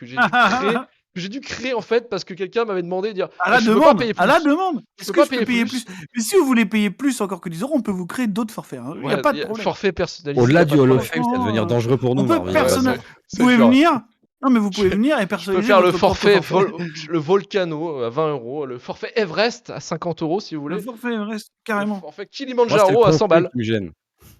j'ai dû créer en fait parce que quelqu'un m'avait demandé de dire à la demande, est-ce que je peux payer plus? Mais si vous voulez payer plus encore que 10€, on peut vous créer d'autres forfaits, hein. Il n'y a pas de problème. Forfait personnalisé. Au-delà du Hall of Fame, ça va devenir dangereux pour nous. Vous pouvez venir. Non, mais vous pouvez venir et personnaliser. Je peux faire le forfait le Volcano à 20€, le forfait Everest à 50€ si vous voulez. Le forfait Everest, carrément. Le forfait Kilimanjaro à 100 balles.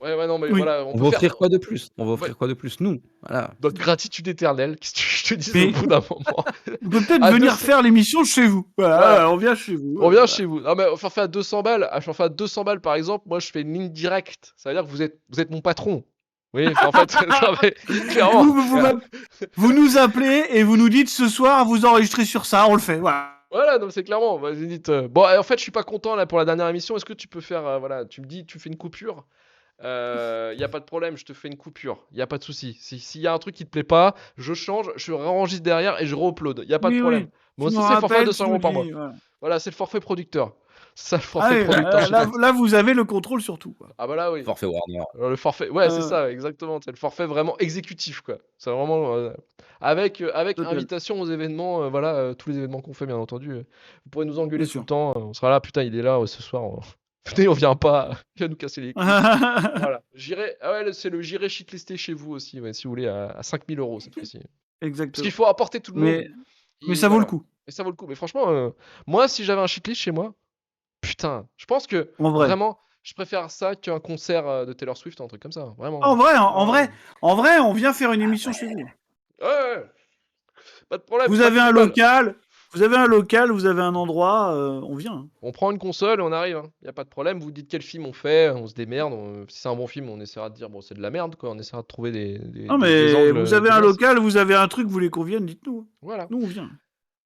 Ouais, non, mais oui. voilà. On va offrir quoi de plus? Nous, voilà. Notre gratitude éternelle. Qu'est-ce que je te dis au bout d'un moment? On peut peut-être venir faire l'émission chez vous. Voilà, on vient chez vous. Chez vous. Non, mais forfait à 200 balles. Forfait à 200 balles, par exemple, moi, je fais une ligne directe. Ça veut dire que vous êtes mon patron. Oui, en fait, clairement. Vous nous appelez et vous nous dites ce soir, vous enregistrez sur ça, on le fait. Voilà, non, c'est clairement. Vas-y, dites. Bon, en fait, je suis pas content là pour la dernière émission. Est-ce que tu peux faire, voilà, tu me dis, tu fais une coupure. Y a pas de problème, je te fais une coupure. Y a pas de souci. S'il y a un truc qui te plaît pas, je change, je réenregistre derrière et je re-upload. Y a pas de problème. Bon, ça c'est le forfait 200€ par mois. Voilà, c'est le forfait producteur. Ça, le forfait producteur. Là, vous avez le contrôle sur tout, quoi. Ah bah là, oui. Forfait Warner. Le forfait, c'est ça, exactement. C'est le forfait vraiment exécutif, quoi. C'est vraiment avec invitation aux événements, tous les événements qu'on fait, bien entendu. Vous pourrez nous engueuler tout le temps. On sera là, putain, il est là ce soir. Venez, on vient pas. Il va nous casser les couilles. Voilà. J'irai shitlister chez vous aussi, si vous voulez, à 5 000€ cette fois-ci. Exactement. Parce qu'il faut apporter tout le monde. Mais ça vaut le coup. Et ça vaut le coup. Mais franchement, moi, si j'avais un shitlist chez moi, putain, je pense que vraiment, je préfère ça qu'un concert de Taylor Swift, un truc comme ça. Vraiment. En vrai, on vient faire une émission chez vous. Ouais. Pas de problème. Vous avez un local, vous avez un endroit, on vient. Hein. On prend une console et on arrive. Il n'y a pas de problème. Vous dites quel film on fait, on se démerde. Si c'est un bon film, on essaiera de dire bon, c'est de la merde, quoi. On essaiera de trouver des non, mais angles, vous avez un local, vous avez un truc, vous voulez qu'on vienne, dites-nous. Voilà. Nous, on vient.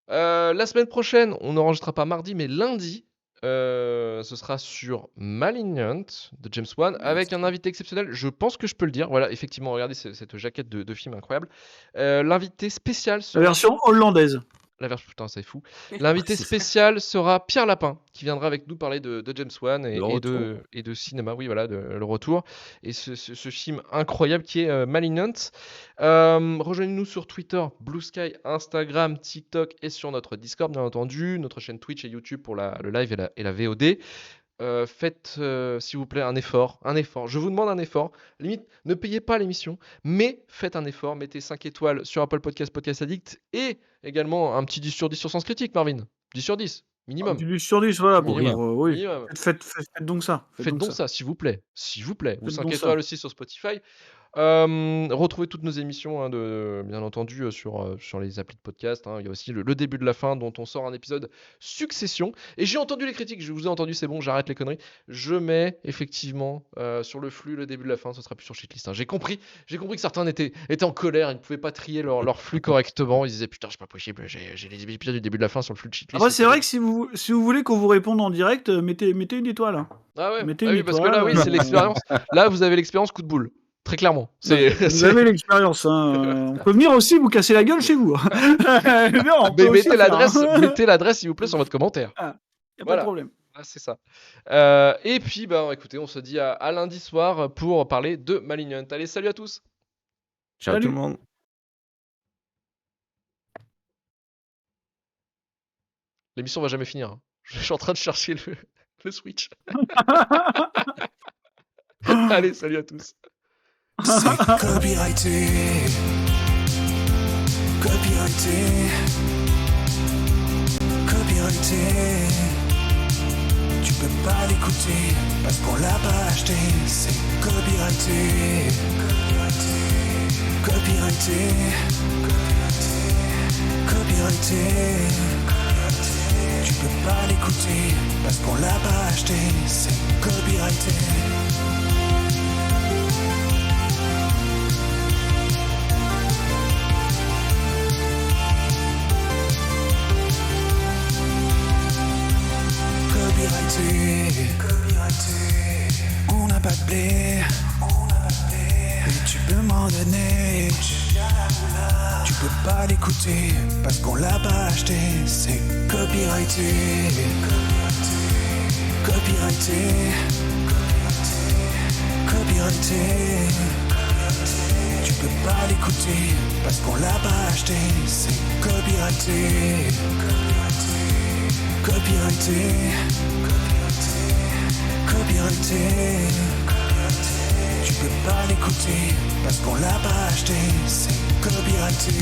La semaine prochaine, on n'enregistrera pas mardi, mais lundi. Ce sera sur Malignant de James Wan avec un invité exceptionnel. Je pense que je peux le dire. Voilà, effectivement, regardez cette jaquette de film incroyable. L'invité spécial sera... La version hollandaise. La version, putain, c'est fou. L'invité spécial sera Pierre Lapin, qui viendra avec nous parler de James Wan et de cinéma. Oui, voilà, le retour. Et ce film incroyable qui est Malignant. Rejoignez-nous sur Twitter, Blue Sky, Instagram, TikTok et sur notre Discord, bien entendu. Notre chaîne Twitch et YouTube pour le live et la VOD. Faites, s'il vous plaît, un effort. Je vous demande un effort. Limite, ne payez pas l'émission, mais faites un effort. Mettez 5 étoiles sur Apple Podcast, Podcast Addict et également un petit 10 sur 10 sur Sens Critique, Marvin. 10 sur 10, minimum. 10 sur 10, voilà. Oui. Faites donc ça. Faites donc ça, s'il vous plaît. Ou 5 étoiles aussi sur Spotify. Retrouvez toutes nos émissions, bien entendu, sur les applis de podcast. Il y a aussi le début de la fin dont on sort un épisode Succession. Et j'ai entendu les critiques, je vous ai entendu, c'est bon, j'arrête les conneries. Je mets effectivement sur le flux le début de la fin, ce sera plus sur Shitlist. J'ai compris que certains étaient en colère, ils ne pouvaient pas trier leur flux correctement. Ils disaient putain, c'est pas possible, j'ai les épisodes du début de la fin sur le flux de Shitlist. Après, c'est vrai que si vous voulez qu'on vous réponde en direct, mettez une étoile. Hein. Ah ouais, parce que là, oui, c'est l'expérience. Là, vous avez l'expérience coup de boule. Très clairement. Vous avez l'expérience. Hein. On peut venir aussi vous casser la gueule chez vous. Mais mettez l'adresse, s'il vous plaît, sur votre commentaire. Y a pas de problème. Ah, c'est ça. Et puis, bah, écoutez, on se dit à lundi soir pour parler de Malignant. Allez, salut à tous. Ciao Salut. tout le monde. L'émission va jamais finir. Hein. Je suis en train de chercher le Switch. Allez, salut à tous. C'est copyrighté. Copyrighté. Copyrighté. Tu peux pas l'écouter parce qu'on l'a pas acheté. C'est copyrighté. Copyrighté. Copyrighté. Tu peux pas l'écouter parce qu'on l'a pas acheté. C'est copyrighté. On n'a pas de blé, et tu peux m'en donner. Tu peux pas l'écouter parce qu'on l'a pas acheté. C'est copyrighté. Copyrighté. Copyrighté. Tu peux pas l'écouter parce qu'on l'a pas acheté. C'est copyrighté. Copyrighté. Copyrighté. Tu peux pas l'écouter parce qu'on l'a pas acheté. C'est copyrighté.